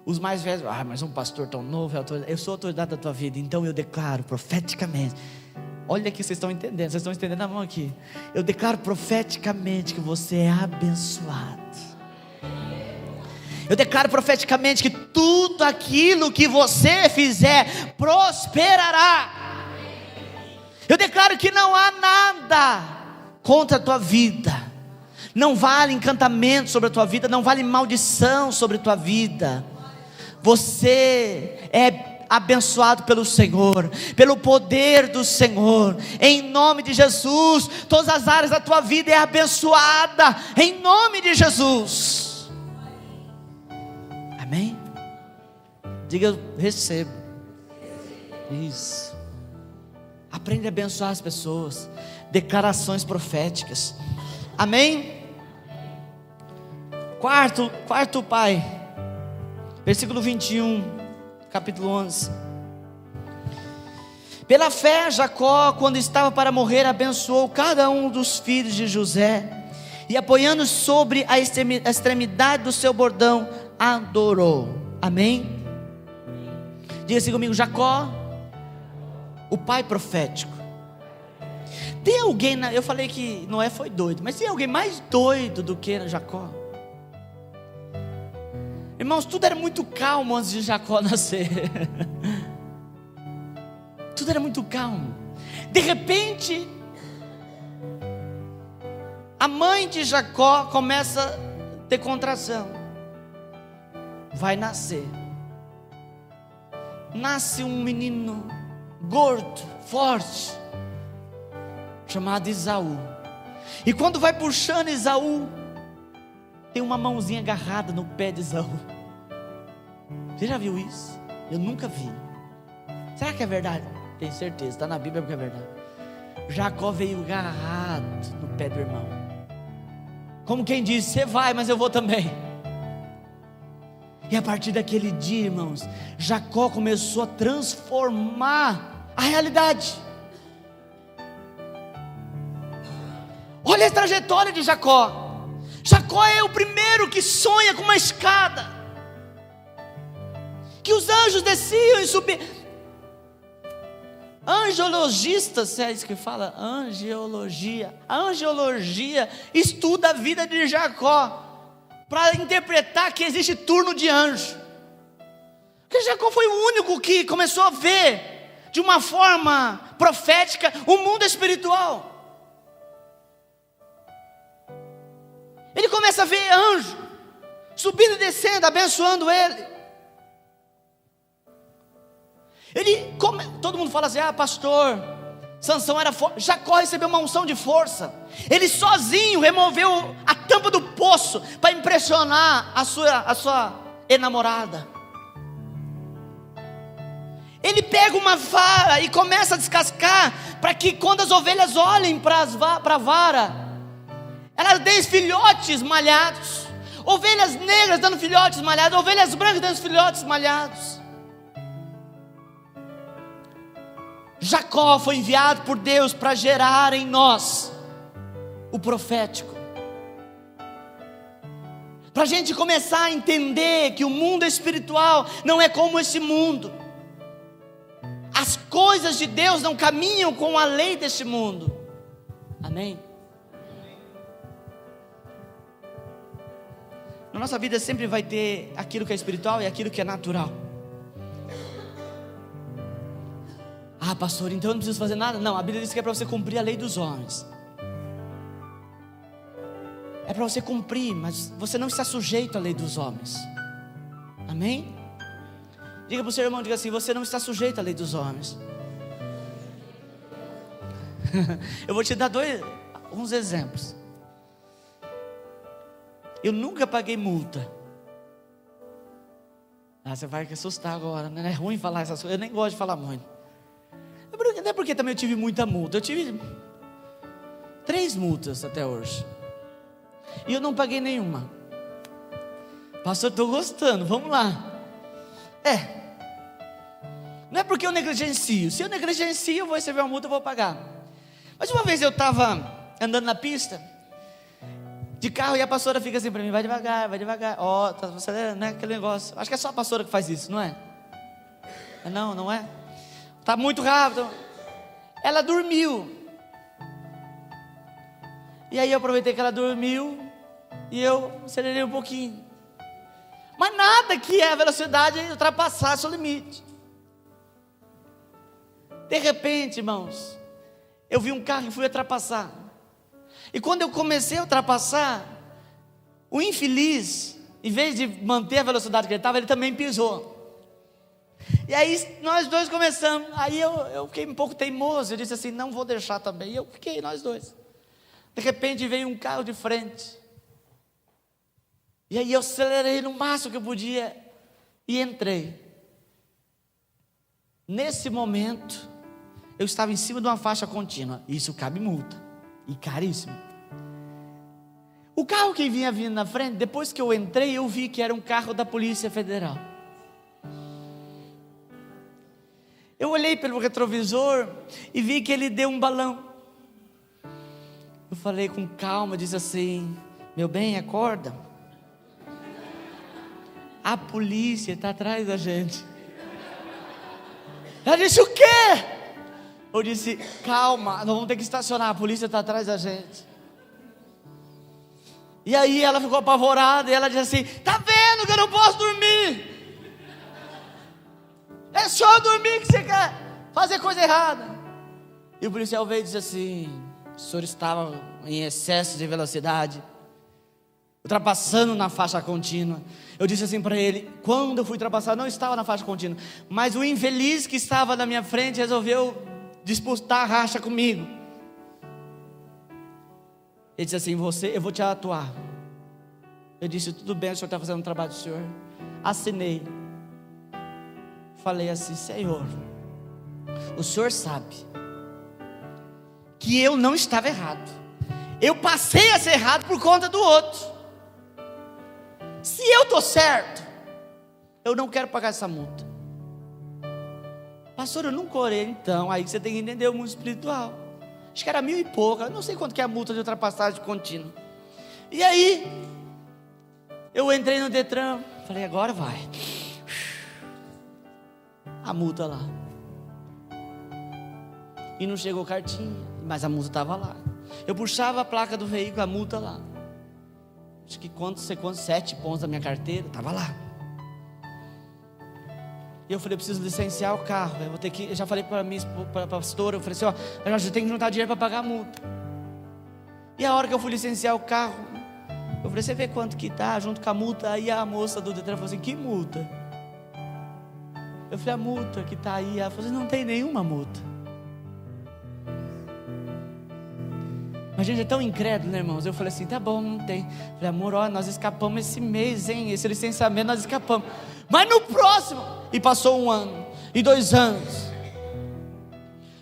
Os mais velhos: mas um pastor tão novo é autoridade. Eu sou autoridade da tua vida. Então eu declaro profeticamente. Olha aqui, vocês estão entendendo. Vocês estão estendendo a mão aqui. Eu declaro profeticamente que você é abençoado. Eu declaro profeticamente que tudo aquilo que você fizer prosperará. Eu declaro que não há nada contra a tua vida. Não vale encantamento sobre a tua vida, não vale maldição sobre a tua vida. Você é abençoado pelo Senhor, pelo poder do Senhor. Em nome de Jesus, todas as áreas da tua vida é abençoada, em nome de Jesus. Amém? Diga, eu recebo. Isso. Aprende a abençoar as pessoas. Declarações proféticas. Amém? Quarto pai. Versículo 21, capítulo 11. Pela fé, Jacó, quando estava para morrer, abençoou cada um dos filhos de José, e apoiando sobre a extremidade do seu bordão, adorou. Amém? Diga assim comigo: Jacó, o pai profético. Tem alguém, eu falei que Noé foi doido, mas tem alguém mais doido do que Jacó? Irmãos, tudo era muito calmo antes de Jacó nascer. Tudo era muito calmo. De repente, a mãe de Jacó começa a ter contração. Vai nascer. Nasce um menino gordo, forte, chamado Esaú. E quando vai puxando Esaú, tem uma mãozinha agarrada no pé de Esaú. Você já viu isso? Eu nunca vi. Será que é verdade? Tenho certeza, está na Bíblia porque é verdade. Jacó veio agarrado no pé do irmão, como quem diz: você vai, mas eu vou também. E a partir daquele dia, irmãos, Jacó começou a transformar a realidade. Olha a trajetória de Jacó. Jacó é o primeiro que sonha com uma escada, que os anjos desciam e subiam. Angiologistas, se é isso que fala, angiologia. A angiologia estuda a vida de Jacó para interpretar que existe turno de anjo. Porque Jacó foi o único que começou a ver de uma forma profética o mundo espiritual. Ele começa a ver anjo subindo e descendo, abençoando ele. Todo mundo fala assim: pastor, Sansão era forte. Jacó recebeu uma unção de força. Ele sozinho removeu a tampa do poço para impressionar a sua enamorada. Ele pega uma vara e começa a descascar, para que quando as ovelhas olhem para a vara, elas deem filhotes malhados. Ovelhas negras dando filhotes malhados, ovelhas brancas dando filhotes malhados. Jacó foi enviado por Deus para gerar em nós o profético, para a gente começar a entender que o mundo espiritual não é como esse mundo. As coisas de Deus não caminham com a lei deste mundo. Amém? Na nossa vida sempre vai ter aquilo que é espiritual e aquilo que é natural. Pastor, então eu não preciso fazer nada? Não, a Bíblia diz que é para você cumprir a lei dos homens. É para você cumprir, mas você não está sujeito à lei dos homens. Amém? Diga para o seu irmão, diga assim: você não está sujeito à lei dos homens. Eu vou te dar uns exemplos. Eu nunca paguei multa. Você vai assustar agora, né? É ruim falar essas coisas, eu nem gosto de falar muito. Não é porque também eu tive muita multa. Eu tive 3 multas até hoje, e eu não paguei nenhuma. Pastor, estou gostando, vamos lá. Não é porque eu negligencio. Se eu negligencio, eu vou receber uma multa, eu vou pagar. Mas uma vez eu estava andando na pista de carro, e a pastora fica assim para mim: vai devagar, vai devagar. Tá acelerando, né? Aquele negócio. Acho que é só a pastora que faz isso, não é? Não é? Está muito rápido. Ela dormiu. E aí eu aproveitei que ela dormiu e eu acelerei um pouquinho. Mas nada que a velocidade ultrapassasse o limite. De repente, irmãos, eu vi um carro e fui ultrapassar. E quando eu comecei a ultrapassar, o infeliz, em vez de manter a velocidade que ele estava, ele também pisou. E aí nós dois começamos. Aí eu fiquei um pouco teimoso. Eu disse assim: não vou deixar também. E eu fiquei, nós dois. De repente veio um carro de frente. E aí eu acelerei no máximo que eu podia e entrei. Nesse momento, eu estava em cima de uma faixa contínua. Isso cabe multa, e caríssimo. O carro que vinha vindo na frente, depois que eu entrei, eu vi que era um carro da Polícia Federal. Eu olhei pelo retrovisor e vi que ele deu um balão. Eu falei com calma, disse assim: meu bem, acorda. A polícia está atrás da gente. Ela disse: o quê? Eu disse: calma, nós vamos ter que estacionar, a polícia está atrás da gente. E aí ela ficou apavorada e ela disse assim: tá vendo que eu não posso dormir? É só dormir que você quer fazer coisa errada. E o policial veio e disse assim: o senhor estava em excesso de velocidade, ultrapassando na faixa contínua. Eu disse assim para ele: quando eu fui ultrapassar, não estava na faixa contínua, mas o infeliz que estava na minha frente resolveu disputar a racha comigo. Ele disse assim: eu vou te atuar. Eu disse: tudo bem, o senhor está fazendo o trabalho do senhor. Assinei. Falei assim: Senhor, o senhor sabe que eu não estava errado. Eu passei a ser errado por conta do outro. Se eu estou certo, eu não quero pagar essa multa. Pastor, eu nunca orei. Então, aí você tem que entender o mundo espiritual. Acho que era 1.000 e pouco, eu não sei quanto que é a multa de ultrapassagem contínua. E aí, eu entrei no Detran, falei: agora vai. A multa lá. E não chegou cartinha, mas a multa estava lá. Eu puxava a placa do veículo, a multa lá. Acho que 7 pontos da minha carteira, estava lá. E eu falei: eu preciso licenciar o carro. Eu vou ter que, eu já falei para a pastora, eu falei assim: ó, eu já tenho que juntar dinheiro para pagar a multa. E a hora que eu fui licenciar o carro, eu falei: você vê quanto que tá junto com a multa? Aí a moça do Detran falou assim: que multa? Eu falei: a multa que tá aí. Ela falou assim: não tem nenhuma multa. Mas a gente é tão incrédulo, né, irmãos? Eu falei assim: tá bom, não tem. Eu falei: amor, ó, nós escapamos esse mês, hein? Esse licenciamento nós escapamos. Mas no próximo, e passou 1 ano, e 2 anos.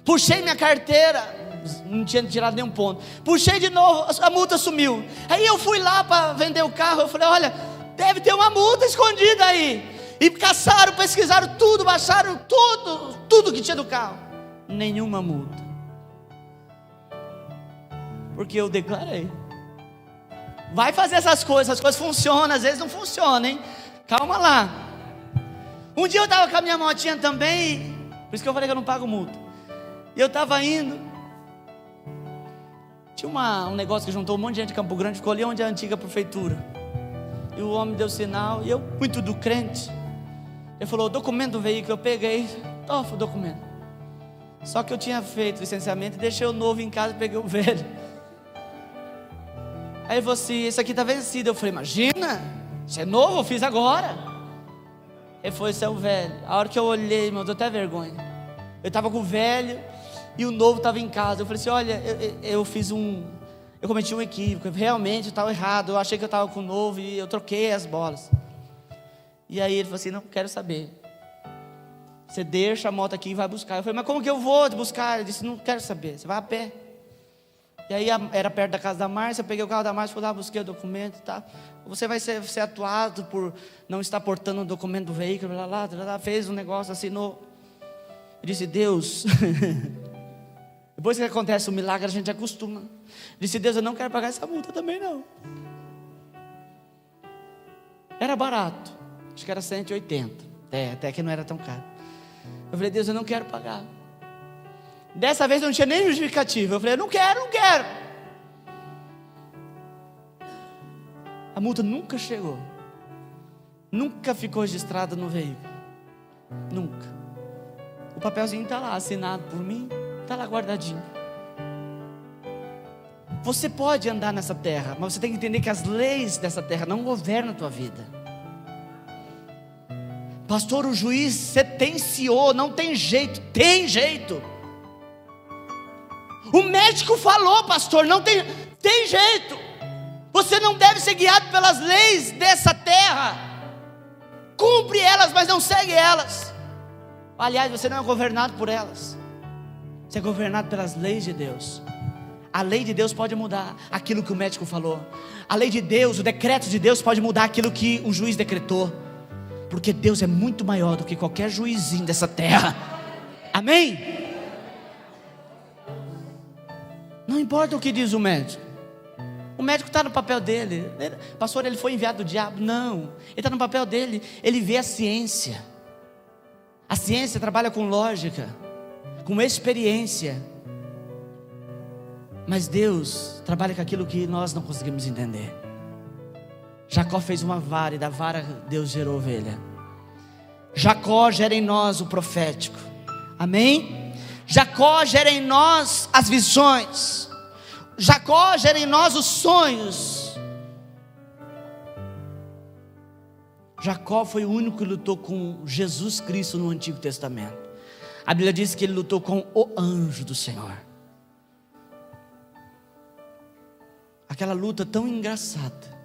Puxei minha carteira, não tinha tirado nenhum ponto. Puxei de novo, a multa sumiu. Aí eu fui lá para vender o carro. Eu falei: olha, deve ter uma multa escondida aí. E caçaram, pesquisaram tudo, baixaram tudo que tinha do carro. Nenhuma multa. Porque eu declarei. Vai fazer essas coisas funcionam, às vezes não funcionam, hein? Calma lá. Um dia eu estava com a minha motinha também, por isso que eu falei que eu não pago multa. E eu estava indo. Tinha um negócio que juntou um monte de gente de Campo Grande, ficou ali onde é a antiga prefeitura. E o homem deu sinal, e eu, muito do crente, ele falou: documento do veículo. Eu peguei, o documento. Só que eu tinha feito licenciamento e deixei o novo em casa e peguei o velho. Aí ele falou assim: esse aqui está vencido. Eu falei: imagina, isso é novo, eu fiz agora. Ele falou: esse é o velho. A hora que eu olhei, meu, deu até vergonha. Eu estava com o velho e o novo estava em casa. Eu falei assim: olha, eu cometi um equívoco. Realmente eu estava errado. Eu achei que eu estava com o novo e eu troquei as bolas. E aí ele falou assim: não quero saber. Você deixa a moto aqui e vai buscar. Eu falei: mas como que eu vou te buscar? Ele disse: não quero saber, você vai a pé. E aí era perto da casa da Márcia. Eu peguei o carro da Márcia, fui lá, busquei o documento e tal. Você vai ser atuado por não estar portando o documento do veículo. Fez um negócio, assinou. Eu disse: Deus. Depois que acontece o milagre, a gente acostuma. Eu disse: Deus, eu não quero pagar essa multa também não. Era barato, acho que era 180. Até que não era tão caro. Eu falei: Deus, eu não quero pagar. Dessa vez eu não tinha nem justificativa. Eu falei: eu não quero. A multa nunca chegou. Nunca ficou registrada no veículo. Nunca. O papelzinho está lá, assinado por mim. Está lá guardadinho. Você pode andar nessa terra, mas você tem que entender que as leis dessa terra não governam a tua vida. Pastor, o juiz sentenciou, não tem jeito. Tem jeito. O médico falou, pastor, não tem jeito. Você não deve ser guiado pelas leis dessa terra. Cumpre elas, mas não segue elas. Aliás, você não é governado por elas. Você é governado pelas leis de Deus. A lei de Deus pode mudar aquilo que o médico falou. A lei de Deus, o decreto de Deus pode mudar aquilo que o juiz decretou. Porque Deus é muito maior do que qualquer juizinho dessa terra. Amém? Não importa o que diz o médico. O médico está no papel dele. Pastor, ele foi enviado do diabo? Não, ele está no papel dele. Ele vê a ciência. A ciência trabalha com lógica, com experiência. Mas Deus trabalha com aquilo que nós não conseguimos entender. Jacó fez uma vara, e da vara Deus gerou ovelha. Jacó gera em nós o profético. Amém? Jacó gera em nós as visões. Jacó gera em nós os sonhos. Jacó foi o único que lutou com Jesus Cristo no Antigo Testamento. A Bíblia diz que ele lutou com o anjo do Senhor. Aquela luta tão engraçada,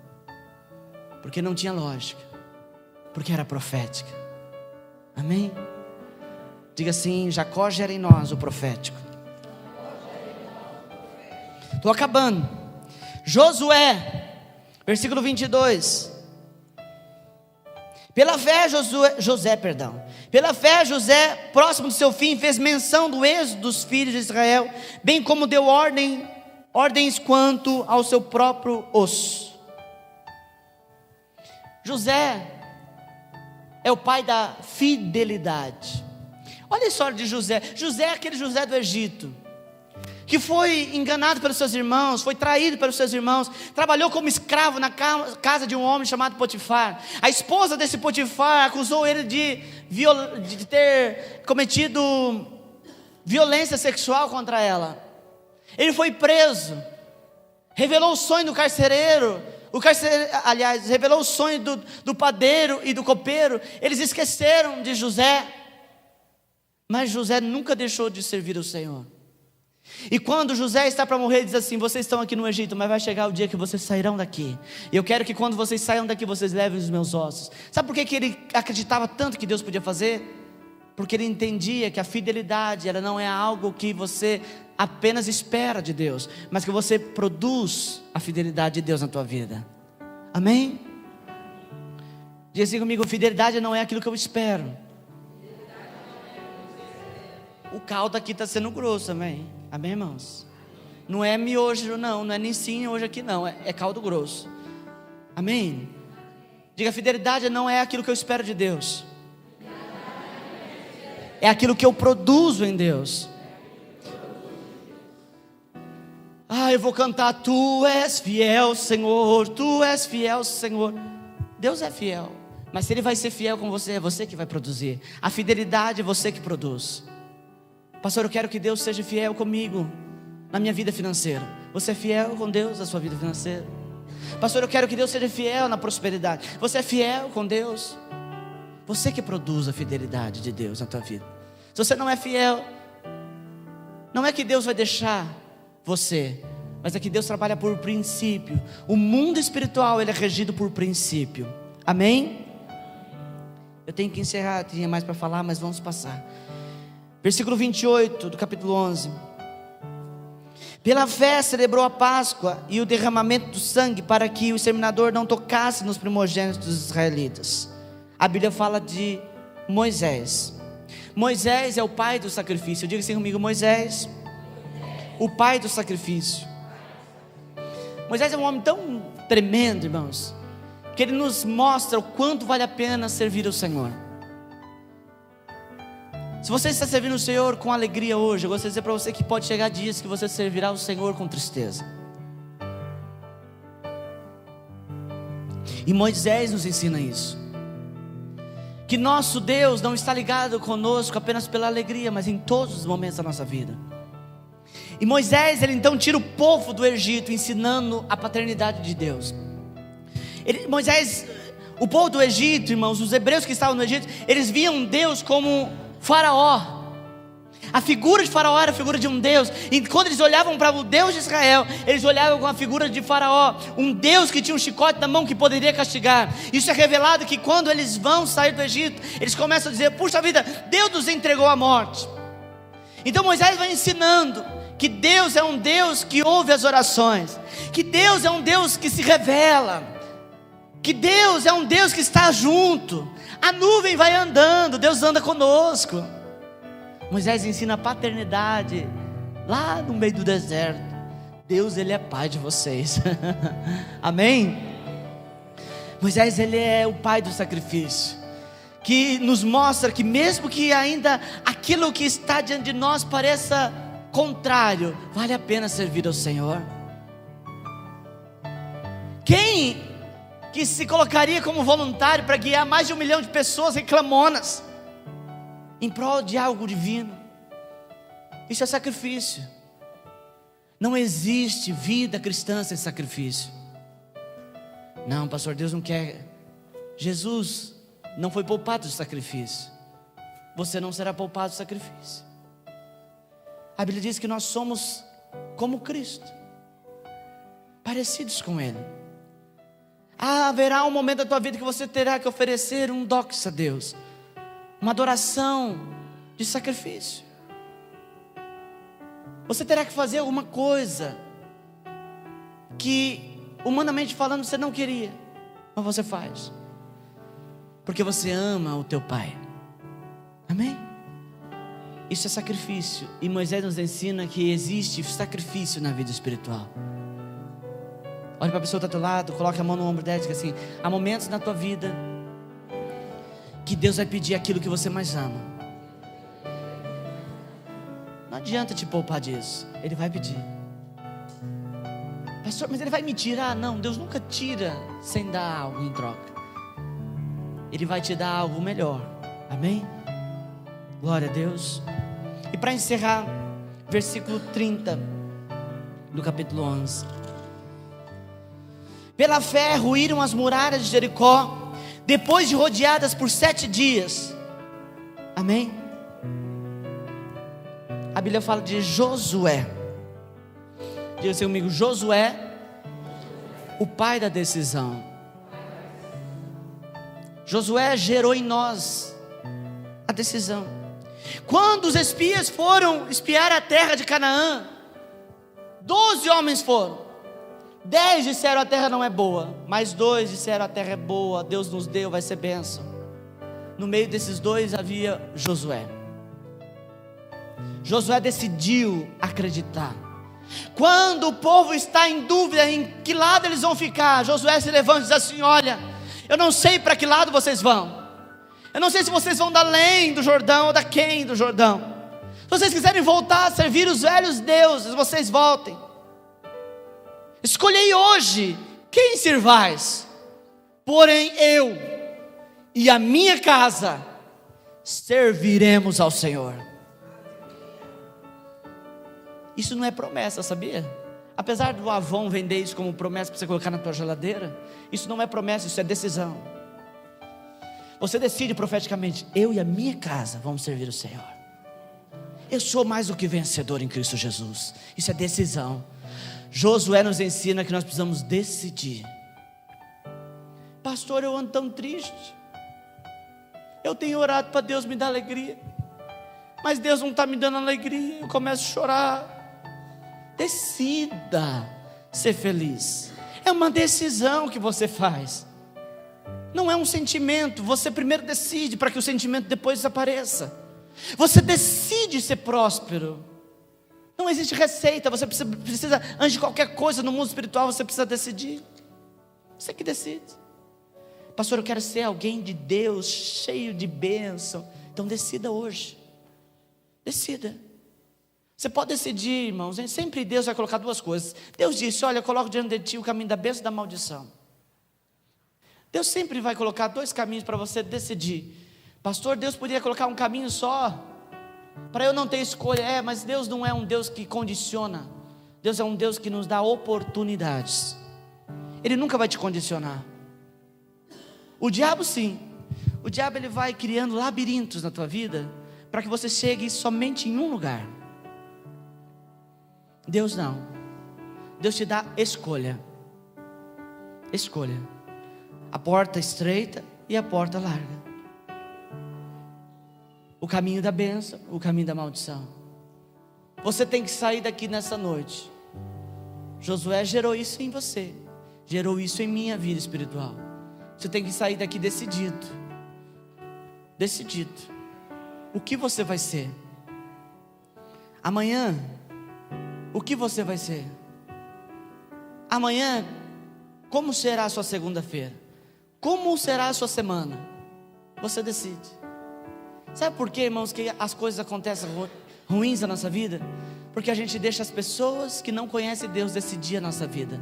porque não tinha lógica, porque era profética. Amém? Diga assim: Jacó gera em nós o profético. Estou acabando. Josué, versículo 22. Pela fé Pela fé José, próximo do seu fim, fez menção do êxodo dos filhos de Israel, bem como deu ordens quanto ao seu próprio osso. José é o pai da fidelidade. Olha a história de José. José é aquele José do Egito, que foi enganado pelos seus irmãos, foi traído pelos seus irmãos, trabalhou como escravo na casa de um homem chamado Potifar. A esposa desse Potifar acusou ele de ter cometido violência sexual contra ela. Ele foi preso, revelou o sonho do carcereiro, revelou o sonho do padeiro e do copeiro. Eles esqueceram de José, mas José nunca deixou de servir o Senhor. E quando José está para morrer, ele diz assim: vocês estão aqui no Egito, mas vai chegar o dia que vocês sairão daqui, e eu quero que quando vocês saiam daqui, vocês levem os meus ossos. Sabe por que ele acreditava tanto que Deus podia fazer? Porque ele entendia que a fidelidade, ela não é algo que você apenas espera de Deus, mas que você produz a fidelidade de Deus na tua vida. Amém? Diga assim comigo: fidelidade não é aquilo que eu espero. O caldo aqui está sendo grosso, amém? Amém, irmãos? Não é miojo não é nicinho hoje aqui não, é caldo grosso. Amém? Diga: fidelidade não é aquilo que eu espero de Deus, é aquilo que eu produzo em Deus. Eu vou cantar: Tu és fiel, Senhor, Tu és fiel, Senhor. Deus é fiel, mas se Ele vai ser fiel com você, é você que vai produzir. A fidelidade é você que produz. Pastor, eu quero que Deus seja fiel comigo na minha vida financeira. Você é fiel com Deus na sua vida financeira? Pastor, eu quero que Deus seja fiel na prosperidade. Você é fiel com Deus? Você que produz a fidelidade de Deus na tua vida. Se você não é fiel, não é que Deus vai deixar você, mas é que Deus trabalha por princípio. O mundo espiritual, ele é regido por princípio. Amém? Eu tenho que encerrar, tinha mais para falar, mas vamos passar. Versículo 28 do capítulo 11. Pela fé celebrou a Páscoa e o derramamento do sangue, para que o exterminador não tocasse nos primogênitos dos israelitas. A Bíblia fala de Moisés. Moisés é o pai do sacrifício. Diga assim comigo: Moisés, o pai do sacrifício. Moisés é um homem tão tremendo, irmãos, que ele nos mostra o quanto vale a pena servir ao Senhor. Se você está servindo o Senhor com alegria hoje, eu gostaria de dizer para você que pode chegar dias que você servirá o Senhor com tristeza. E Moisés nos ensina isso, que nosso Deus não está ligado conosco apenas pela alegria, mas em todos os momentos da nossa vida. E Moisés, ele então tira o povo do Egito, ensinando a paternidade de Deus. O povo do Egito, irmãos, os hebreus que estavam no Egito, eles viam Deus como Faraó. A figura de Faraó era a figura de um Deus. E quando eles olhavam para o Deus de Israel, eles olhavam com a figura de Faraó, um Deus que tinha um chicote na mão que poderia castigar. Isso é revelado que quando eles vão sair do Egito, eles começam a dizer: puxa vida, Deus nos entregou à morte. Então Moisés vai ensinando que Deus é um Deus que ouve as orações, que Deus é um Deus que se revela, que Deus é um Deus que está junto. A nuvem vai andando, Deus anda conosco. Moisés ensina a paternidade lá no meio do deserto. Deus, Ele é pai de vocês. Amém? Moisés, ele é o pai do sacrifício, que nos mostra que mesmo que ainda aquilo que está diante de nós pareça contrário, vale a pena servir ao Senhor. Quem que se colocaria como voluntário para guiar mais de 1 milhão de pessoas reclamonas em prol de algo divino? Isso é sacrifício. Não existe vida cristã sem sacrifício. Não, pastor, Deus não quer. Jesus não foi poupado do sacrifício. Você não será poupado do sacrifício. A Bíblia diz que nós somos como Cristo, parecidos com Ele. Haverá um momento da tua vida que você terá que oferecer um dox a Deus, uma adoração de sacrifício. Você terá que fazer alguma coisa que, humanamente falando, você não queria, mas você faz, porque você ama o teu Pai. Amém? Isso é sacrifício. E Moisés nos ensina que existe sacrifício na vida espiritual. Olha para a pessoa que está do teu lado, coloca a mão no ombro dela e diz assim: há momentos na tua vida que Deus vai pedir aquilo que você mais ama. Não adianta te poupar disso. Ele vai pedir. Pastor, mas Ele vai me tirar? Não, Deus nunca tira sem dar algo em troca. Ele vai te dar algo melhor. Amém? Glória a Deus. E para encerrar, versículo 30 do capítulo 11. Pela fé ruíram as muralhas de Jericó, depois de rodeadas por 7 dias. Amém? A Bíblia fala de Josué. Diga assim comigo: Josué, o pai da decisão. Josué gerou em nós a decisão. Quando os espias foram espiar a terra de Canaã, 12 homens foram. 10 disseram: a terra não é boa. Mas 2 disseram: a terra é boa, Deus nos deu, vai ser bênção. No meio desses 2 havia Josué. Josué decidiu acreditar. Quando o povo está em dúvida em que lado eles vão ficar, Josué se levanta e diz assim: olha, eu não sei para que lado vocês vão. Eu não sei se vocês vão da além do Jordão ou da quem do Jordão. Se vocês quiserem voltar a servir os velhos deuses, vocês voltem. Escolhei hoje quem servais. Porém eu e a minha casa serviremos ao Senhor. Isso não é promessa, sabia? Apesar do Avon vender isso como promessa para você colocar na tua geladeira, isso não é promessa, isso é decisão. Você decide profeticamente: eu e a minha casa vamos servir o Senhor. Eu sou mais do que vencedor em Cristo Jesus. Isso é decisão. Josué nos ensina que nós precisamos decidir. Pastor, eu ando tão triste. Eu tenho orado para Deus me dar alegria, mas Deus não está me dando alegria. Eu começo a chorar. Decida ser feliz. É uma decisão que você faz. Não é um sentimento. Você primeiro decide para que o sentimento depois desapareça. Você decide ser próspero. Não existe receita. Você precisa, antes de qualquer coisa no mundo espiritual, você precisa decidir. Você que decide. Pastor, eu quero ser alguém de Deus, cheio de bênção. Então decida hoje. Decida. Você pode decidir, irmãos. Sempre Deus vai colocar 2 coisas. Deus disse: olha, eu coloco diante de ti o caminho da bênção e da maldição. Deus sempre vai colocar 2 caminhos para você decidir. Pastor, Deus poderia colocar um caminho só, para eu não ter escolha. Mas Deus não é um Deus que condiciona. Deus é um Deus que nos dá oportunidades. Ele nunca vai te condicionar. O diabo sim. O diabo ele vai criando labirintos na tua vida, para que você chegue somente em um lugar. Deus não. Deus te dá escolha. Escolha. A porta estreita e a porta larga. O caminho da bênção, o caminho da maldição. Você tem que sair daqui nessa noite. Josué gerou isso em você, gerou isso em minha vida espiritual. Você tem que sair daqui decidido. Decidido. O que você vai ser? Amanhã, o que você vai ser? Amanhã, como será a sua segunda-feira? Como será a sua semana? Você decide. Sabe por quê, irmãos, que as coisas acontecem ruins na nossa vida? Porque a gente deixa as pessoas que não conhecem Deus decidir a nossa vida.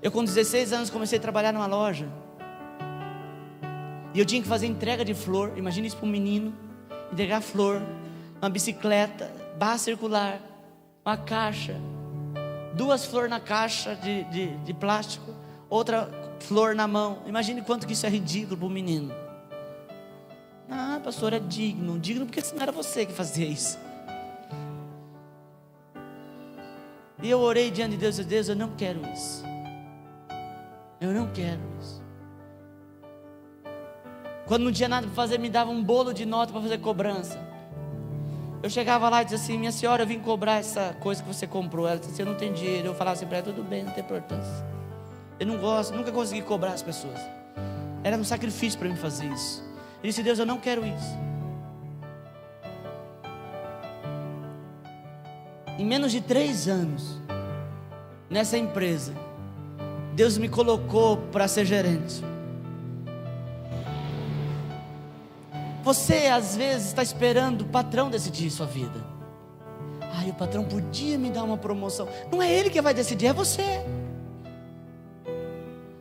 Eu com 16 anos comecei a trabalhar numa loja. E eu tinha que fazer entrega de flor. Imagina isso para um menino. Entregar flor, uma bicicleta, barra circular, uma caixa, 2 flores na caixa de plástico, outra flor na mão. Imagine quanto que isso é ridículo para um menino. Ah, pastor, é digno. Digno porque não era você que fazia isso. E eu orei diante de Deus e Deus, eu não quero isso. Eu não quero isso. Quando não tinha nada para fazer, me dava um bolo de nota para fazer cobrança. Eu chegava lá e dizia assim: minha senhora, eu vim cobrar essa coisa que você comprou. Ela disse assim: eu não tenho dinheiro. Eu falava assim para ela: tudo bem, não tem importância. Eu não gosto, nunca consegui cobrar as pessoas. Era um sacrifício para mim fazer isso. Eu disse: Deus, eu não quero isso. Em menos de 3 anos, nessa empresa, Deus me colocou para ser gerente. Você às vezes está esperando o patrão decidir sua vida. Ai, o patrão podia me dar uma promoção. Não é ele que vai decidir, é você.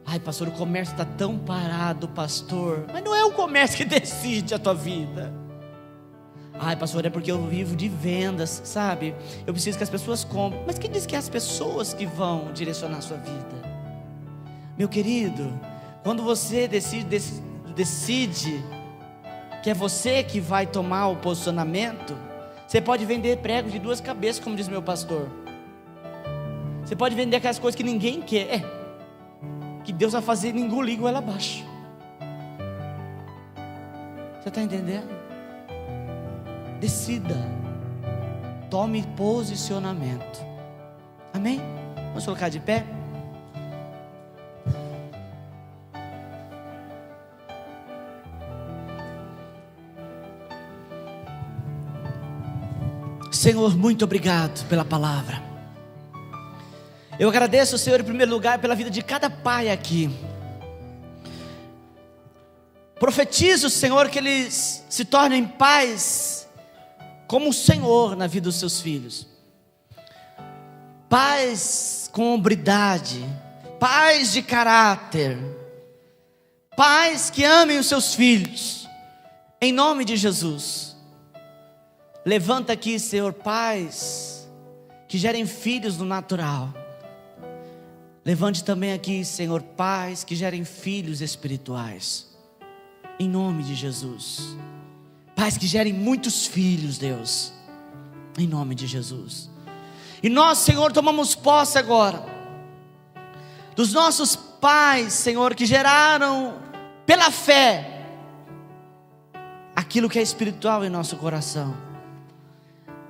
Ai, pastor, o comércio está tão parado, pastor. Mas não é o comércio que decide a tua vida. Ai, pastor, é porque eu vivo de vendas, sabe? Eu preciso que as pessoas comprem. Mas quem diz que é as pessoas que vão direcionar a sua vida? Meu querido, quando você decide que é você que vai tomar o posicionamento, você pode vender pregos de 2 cabeças, como diz meu pastor. Você pode vender aquelas coisas que ninguém quer, que Deus vai fazer engolir ela abaixo. Você está entendendo? Decida. Tome posicionamento. Amém? Vamos colocar de pé? Senhor, muito obrigado pela palavra. Eu agradeço, Senhor, em primeiro lugar pela vida de cada pai aqui. Profetizo, Senhor, que eles se tornem pais como o Senhor na vida dos seus filhos. Pais com hombridade, pais de caráter, pais que amem os seus filhos, em nome de Jesus. Levanta aqui, Senhor, pais que gerem filhos no natural. Levante também aqui, Senhor, pais que gerem filhos espirituais, em nome de Jesus. Pais que gerem muitos filhos, Deus, em nome de Jesus. E nós, Senhor, tomamos posse agora dos nossos pais, Senhor, que geraram pela fé aquilo que é espiritual em nosso coração,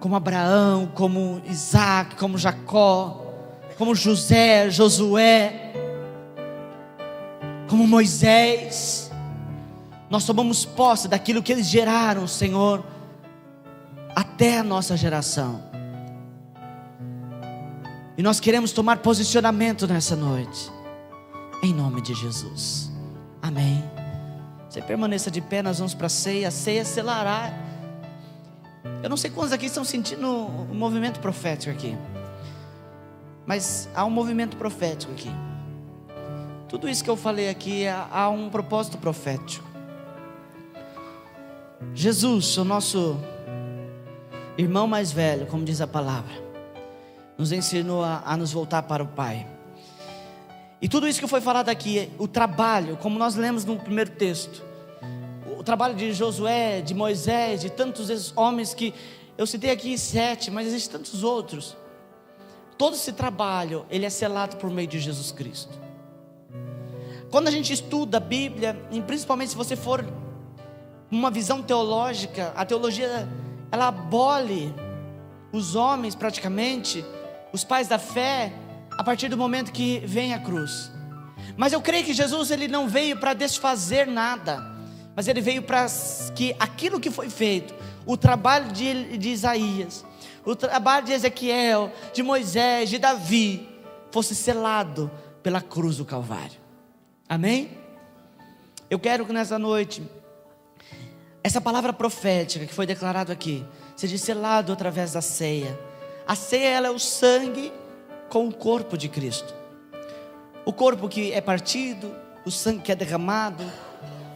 como Abraão, como Isaac, como Jacó, como José, Josué, como Moisés. Nós tomamos posse daquilo que eles geraram, Senhor, até a nossa geração. E nós queremos tomar posicionamento nessa noite, em nome de Jesus. Amém. Você permaneça de pé, nós vamos para a ceia. A ceia selará. Eu não sei quantos aqui estão sentindo um movimento profético aqui, mas há um movimento profético aqui. Tudo isso que eu falei aqui, há um propósito profético. Jesus, o nosso irmão mais velho, como diz a palavra, nos ensinou a nos voltar para o Pai. E tudo isso que foi falado aqui, o trabalho, como nós lemos no primeiro texto, o trabalho de Josué, de Moisés, de tantos homens que eu citei aqui 7, mas existem tantos outros. Todo esse trabalho, ele é selado por meio de Jesus Cristo. Quando a gente estuda a Bíblia, e principalmente se você for uma visão teológica, a teologia, ela abole os homens praticamente, os pais da fé, a partir do momento que vem a cruz. Mas eu creio que Jesus, ele não veio para desfazer nada, mas ele veio para que aquilo que foi feito, o trabalho de Isaías, o trabalho de Ezequiel, de Moisés, de Davi, fosse selado pela cruz do Calvário. Amém? Eu quero que nessa noite, essa palavra profética que foi declarada aqui, seja selado através da ceia. A ceia, ela é o sangue com o corpo de Cristo. O corpo que é partido, o sangue que é derramado,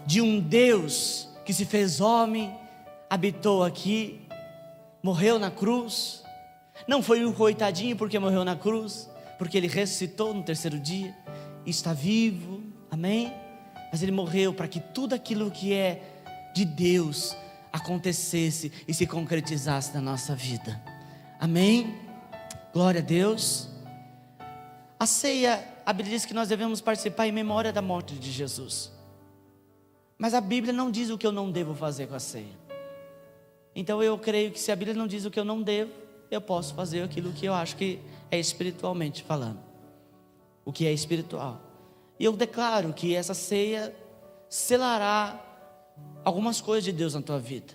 de um Deus que se fez homem, habitou aqui, morreu na cruz. Não foi um coitadinho porque morreu na cruz, porque ele ressuscitou no terceiro dia, e está vivo, amém? Mas ele morreu para que tudo aquilo que é de Deus acontecesse e se concretizasse na nossa vida, amém? Glória a Deus. A ceia, a Bíblia diz que nós devemos participar em memória da morte de Jesus, mas a Bíblia não diz o que eu não devo fazer com a ceia. Então eu creio que se a Bíblia não diz o que eu não devo, eu posso fazer aquilo que eu acho que é espiritualmente falando, o que é espiritual. E eu declaro que essa ceia selará algumas coisas de Deus na tua vida.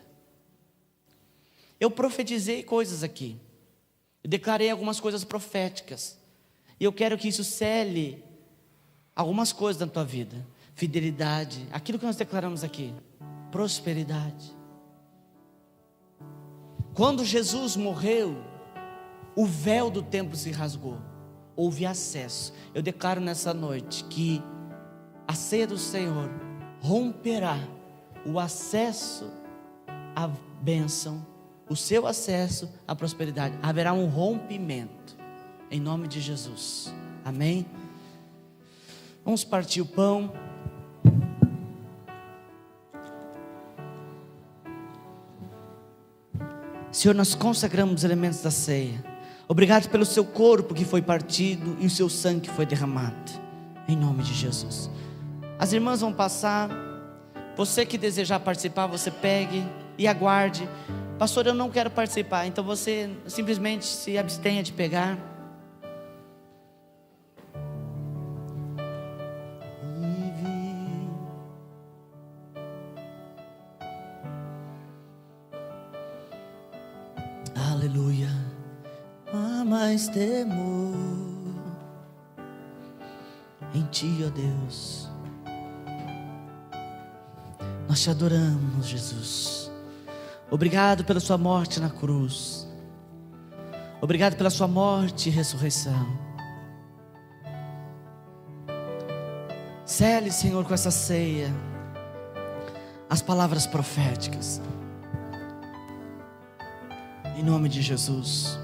Eu profetizei coisas aqui, eu declarei algumas coisas proféticas, e eu quero que isso cele algumas coisas na tua vida. Fidelidade, aquilo que nós declaramos aqui, prosperidade. Quando Jesus morreu, o véu do templo se rasgou, houve acesso. Eu declaro nessa noite que a ceia do Senhor romperá o acesso à bênção, o seu acesso à prosperidade. Haverá um rompimento, em nome de Jesus, amém? Vamos partir o pão. Senhor, nós consagramos os elementos da ceia. Obrigado pelo seu corpo que foi partido e o seu sangue que foi derramado, em nome de Jesus. As irmãs vão passar. Você que desejar participar, você pegue e aguarde. Pastor, eu não quero participar. Então você simplesmente se abstenha de pegar. Aleluia. Há mais temor em ti, ó Deus. Nós te adoramos, Jesus. Obrigado pela sua morte na cruz. Obrigado pela sua morte e ressurreição. Cele, Senhor, com essa ceia as palavras proféticas, em nome de Jesus.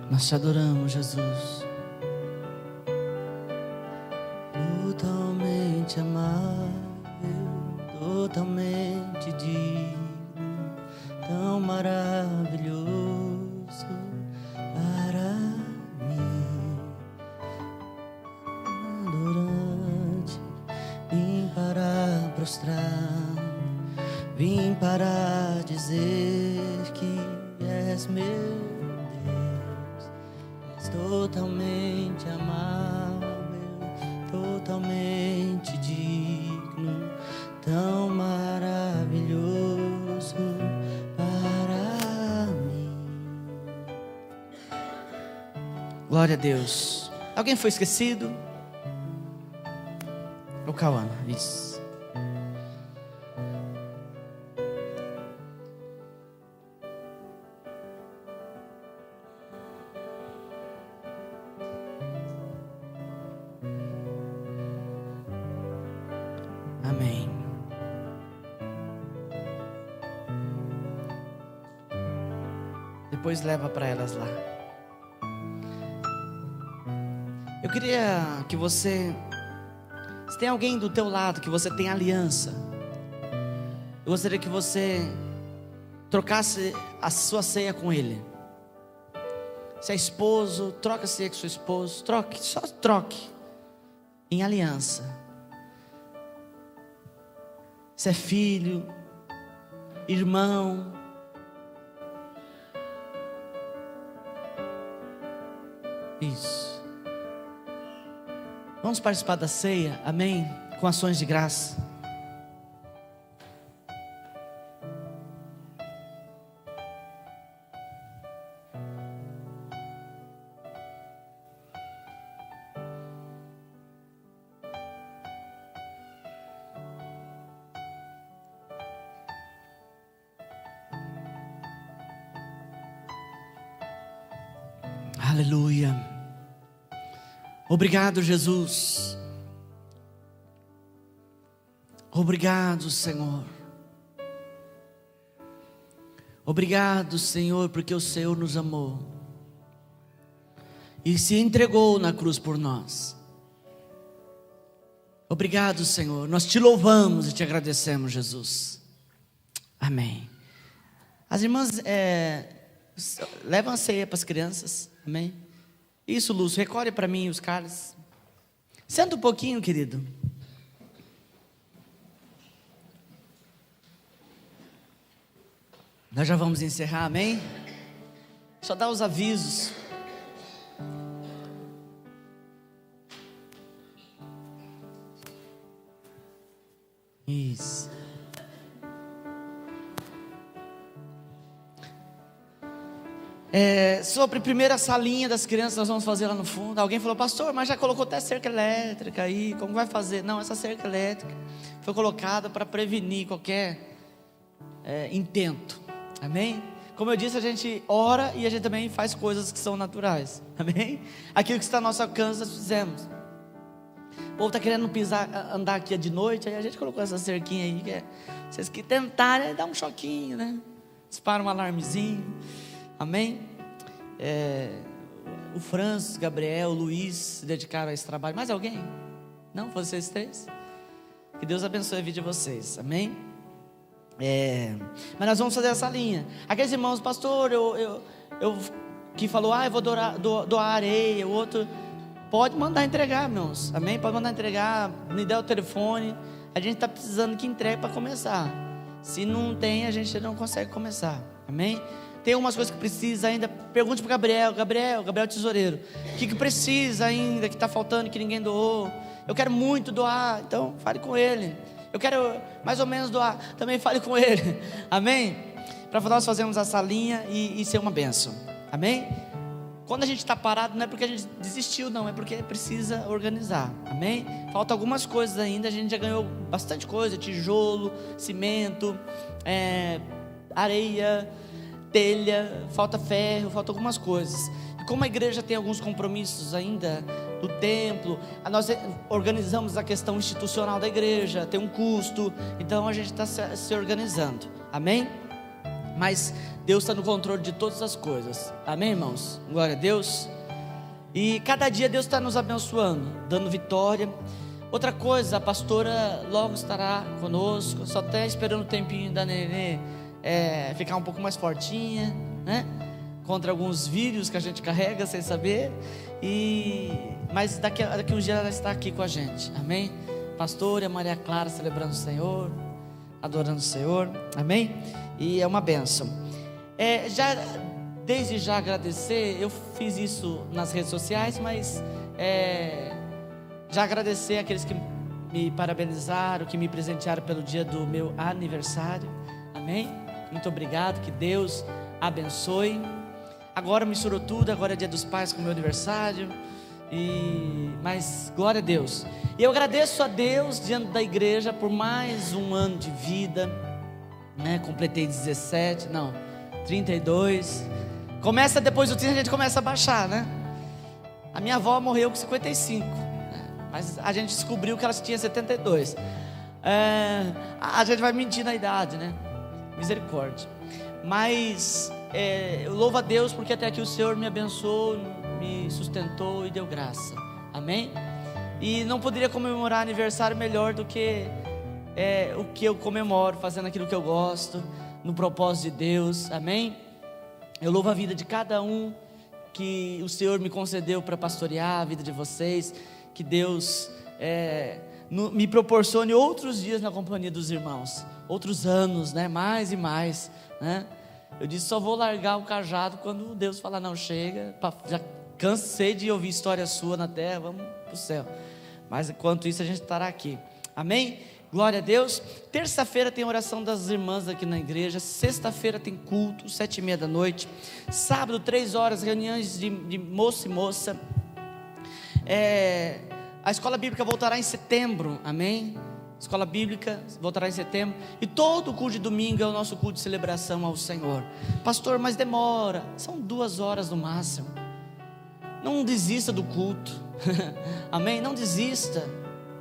Nós te adoramos, Jesus. Totalmente amável, totalmente digno, tão maravilhoso para mim. Adorante, vim para prostrar, vim para dizer que és meu Deus. És totalmente amável, totalmente digno, tão maravilhoso para mim. Glória a Deus. Alguém foi esquecido? O Cauã, isso. Amém. Depois leva para elas lá. Eu queria que você, se tem alguém do teu lado que você tem aliança, eu gostaria que você trocasse a sua ceia com ele. Se é esposo, troca a ceia com seu esposo, troque, só troque em aliança. Se é filho, irmão, isso. Vamos participar da ceia, amém? Com ações de graça. Aleluia. Obrigado, Jesus. Obrigado, Senhor. Obrigado, Senhor, porque o Senhor nos amou e se entregou na cruz por nós. Obrigado, Senhor. Nós te louvamos e te agradecemos, Jesus. Amém. As irmãs levam a ceia para as crianças. Amém? Isso, Lúcio, recolhe para mim os cálices. Senta um pouquinho, querido. Nós já vamos encerrar, amém? Só dar os avisos. Isso. Sobre a primeira salinha das crianças, nós vamos fazer lá no fundo. Alguém falou, pastor, mas já colocou até cerca elétrica aí, como vai fazer? Não, essa cerca elétrica foi colocada para prevenir qualquer intento, amém? Como eu disse, a gente ora e a gente também faz coisas que são naturais, amém? Aquilo que está ao nosso alcance, nós fizemos. O povo está querendo andar aqui de noite, aí a gente colocou essa cerquinha aí, vocês que tentarem, dá um choquinho, né? Dispara um alarmezinho. Amém? O Francis, Gabriel, o Luiz se dedicaram a esse trabalho. Mais alguém? Não? Vocês três? Que Deus abençoe a vida de vocês. Amém? Mas nós vamos fazer essa linha. Aqueles irmãos, pastor, eu que falou, eu vou doar areia. O outro, pode mandar entregar, irmãos. Amém? Pode mandar entregar. Me dê o telefone. A gente está precisando que entregue para começar. Se não tem, a gente não consegue começar. Amém? Tem algumas coisas que precisa ainda. Pergunte para Gabriel tesoureiro. O que precisa ainda, que está faltando, que ninguém doou? Eu quero muito doar, então fale com ele. Eu quero mais ou menos doar, também fale com ele. Amém? Para nós fazermos essa linha e ser uma bênção. Amém? Quando a gente está parado, não é porque a gente desistiu, não, é porque precisa organizar. Amém? Falta algumas coisas ainda. A gente já ganhou bastante coisa: tijolo, cimento, areia, telha, falta ferro, falta algumas coisas. E como a igreja tem alguns compromissos ainda do templo, nós organizamos a questão institucional da igreja, tem um custo, então a gente está se organizando. Amém? mas Deus está no controle de todas as coisas. Amém, irmãos? Glória a Deus. E cada dia Deus está nos abençoando, dando vitória. Outra coisa, a pastora logo estará conosco. Só até esperando o tempinho da nenê ficar um pouco mais fortinha, né? Contra alguns vírus que a gente carrega sem saber. Mas daqui uns dias ela está aqui com a gente. Amém? Pastora Maria Clara celebrando o Senhor, adorando o Senhor. Amém? E é uma bênção. Desde já agradecer, eu fiz isso nas redes sociais, mas já agradecer aqueles que me parabenizaram, que me presentearam pelo dia do meu aniversário. Amém? Muito obrigado, que Deus abençoe. Agora misturou tudo, agora é dia dos pais com o meu aniversário. Mas glória a Deus. E eu agradeço a Deus diante da igreja por mais um ano de vida, né? Completei 32. Começa depois do 30, a gente começa a baixar, né? A minha avó morreu com 55, né? Mas a gente descobriu que ela tinha 72. A gente vai mentir na idade, né? Misericórdia. Mas eu louvo a Deus porque até aqui o Senhor me abençoou, me sustentou e deu graça. Amém? E não poderia comemorar aniversário melhor do que o que eu comemoro, fazendo aquilo que eu gosto, no propósito de Deus. Amém? Eu louvo a vida de cada um que o Senhor me concedeu para pastorear a vida de vocês. Que Deus me proporcione outros dias na companhia dos irmãos, outros anos, né? Mais e mais, né? Eu disse, só vou largar o cajado quando Deus falar, não, chega, já cansei de ouvir história sua na terra, vamos para o céu. Mas enquanto isso a gente estará aqui. Amém? Glória a Deus. Terça-feira tem oração das irmãs aqui na igreja. Sexta-feira tem culto, 7:30 da noite. Sábado, 3 horas, reuniões de moço e moça. A escola bíblica voltará em setembro. Amém? Escola bíblica voltará em setembro. E todo o culto de domingo é o nosso culto de celebração ao Senhor. Pastor, mas demora. São 2 horas no máximo. Não desista do culto. Amém? Não desista.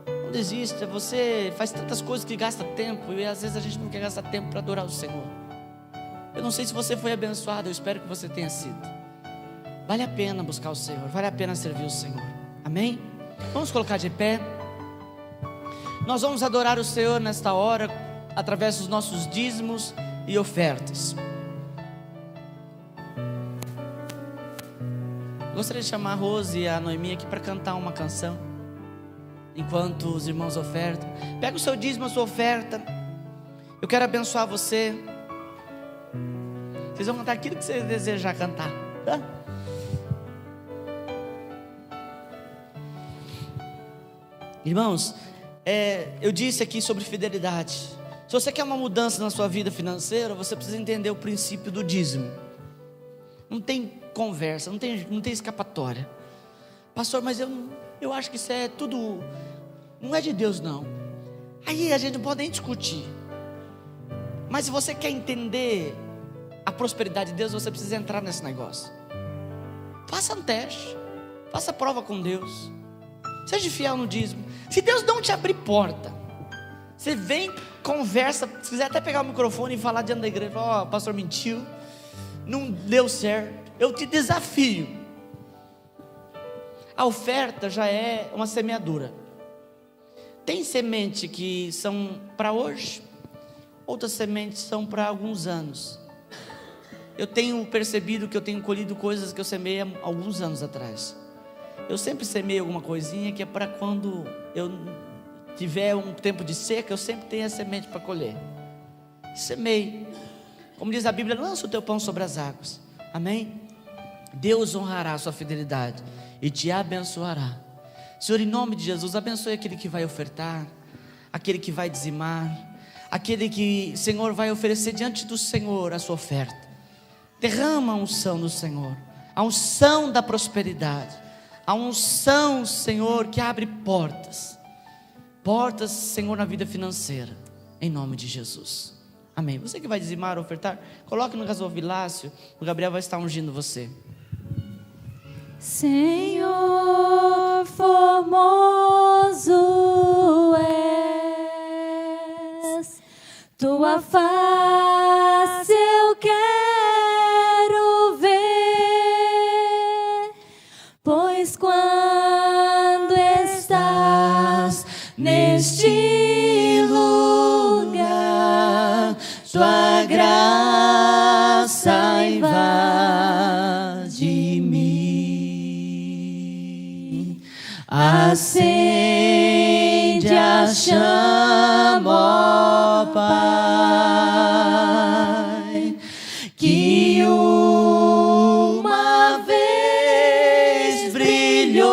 Não desista. Você faz tantas coisas que gasta tempo. E às vezes a gente não quer gastar tempo para adorar o Senhor. Eu não sei se você foi abençoado. Eu espero que você tenha sido. Vale a pena buscar o Senhor. Vale a pena servir o Senhor. Amém? Vamos colocar de pé. Nós vamos adorar o Senhor nesta hora, através dos nossos dízimos e ofertas. Gostaria de chamar a Rose e a Noemi aqui para cantar uma canção, enquanto os irmãos ofertam. Pega o seu dízimo, a sua oferta. Eu quero abençoar você. Vocês vão cantar aquilo que você desejar cantar, tá? Irmãos, eu disse aqui sobre fidelidade. Se você quer uma mudança na sua vida financeira, você precisa entender o princípio do dízimo. Não tem conversa, não tem escapatória. Pastor, mas eu acho que isso é tudo, não é de Deus não. Aí a gente não pode nem discutir. Mas se você quer entender a prosperidade de Deus, você precisa entrar nesse negócio. Faça um teste, faça prova com Deus. Seja fiel no dízimo. Se Deus não te abrir porta, você vem, conversa. Se quiser até pegar o microfone e falar diante da igreja, o pastor mentiu, não deu certo. Eu te desafio. A oferta já é uma semeadura. Tem semente que são para hoje, outras sementes são para alguns anos. Eu tenho percebido que eu tenho colhido coisas que eu semei há alguns anos atrás. Eu sempre semeio alguma coisinha que é para quando eu tiver um tempo de seca, eu sempre tenho a semente para colher. Semeie. Como diz a Bíblia, lança o teu pão sobre as águas. Amém? Deus honrará a sua fidelidade e te abençoará. Senhor, em nome de Jesus, abençoe aquele que vai ofertar, aquele que vai dizimar, aquele que, Senhor, vai oferecer diante do Senhor a sua oferta. Derrama a unção do Senhor, a unção da prosperidade, a unção, Senhor, que abre portas, Senhor, na vida financeira, em nome de Jesus. Amém. Você que vai dizimar, ofertar, coloque no gasofilácio, o Gabriel vai estar ungindo você. Senhor, formoso és, tua face eu quero saiba de mim. Acende a chama, ó Pai, que uma vez brilhou.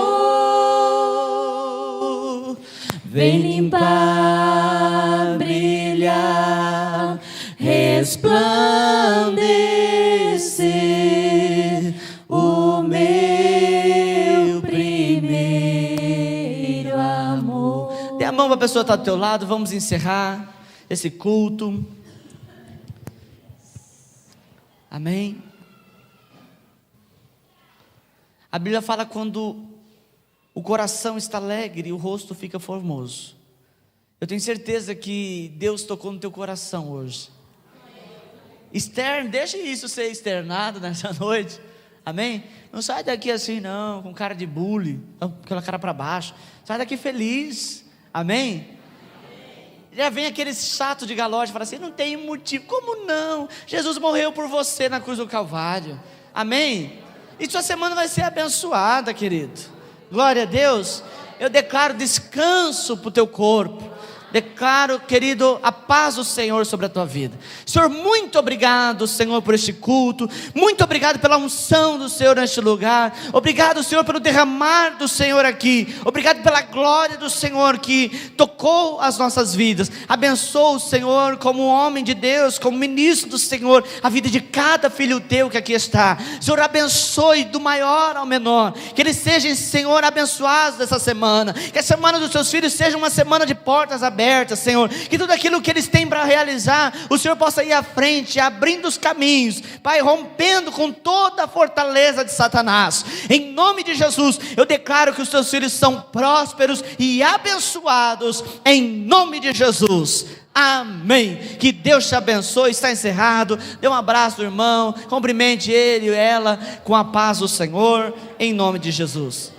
Vem limpar, brilhar, resplandecer o meu primeiro amor. Dê a mão para a pessoa que está do teu lado. Vamos encerrar esse culto. Amém. A Bíblia fala quando o coração está alegre e o rosto fica formoso. Eu tenho certeza que Deus tocou no teu coração hoje. Deixa isso ser externado nessa noite. Amém? Não sai daqui assim não, com cara de bully, com aquela cara para baixo. Sai daqui feliz. Amém? Já vem aquele chato de galote, fala assim, não tem motivo. Como não? Jesus morreu por você na cruz do Calvário. Amém? E sua semana vai ser abençoada, querido. Glória a Deus. Eu declaro descanso para o teu corpo. Declaro, querido, a paz do Senhor sobre a tua vida. Senhor, muito obrigado, Senhor, por este culto. Muito obrigado pela unção do Senhor neste lugar. Obrigado, Senhor, pelo derramar do Senhor aqui. Obrigado pela glória do Senhor que tocou as nossas vidas. Abençoa o Senhor como homem de Deus, como ministro do Senhor, a vida de cada filho teu que aqui está. Senhor, abençoe do maior ao menor. Que eles sejam, Senhor, abençoados dessa semana. Que a semana dos teus filhos seja uma semana de portas abertas, Senhor, que tudo aquilo que eles têm para realizar, o Senhor possa ir à frente, abrindo os caminhos, Pai, rompendo com toda a fortaleza de Satanás. Em nome de Jesus, eu declaro que os teus filhos são prósperos e abençoados, em nome de Jesus. Amém. Que Deus te abençoe. Está encerrado. Dê um abraço do irmão, cumprimente ele e ela com a paz do Senhor, em nome de Jesus.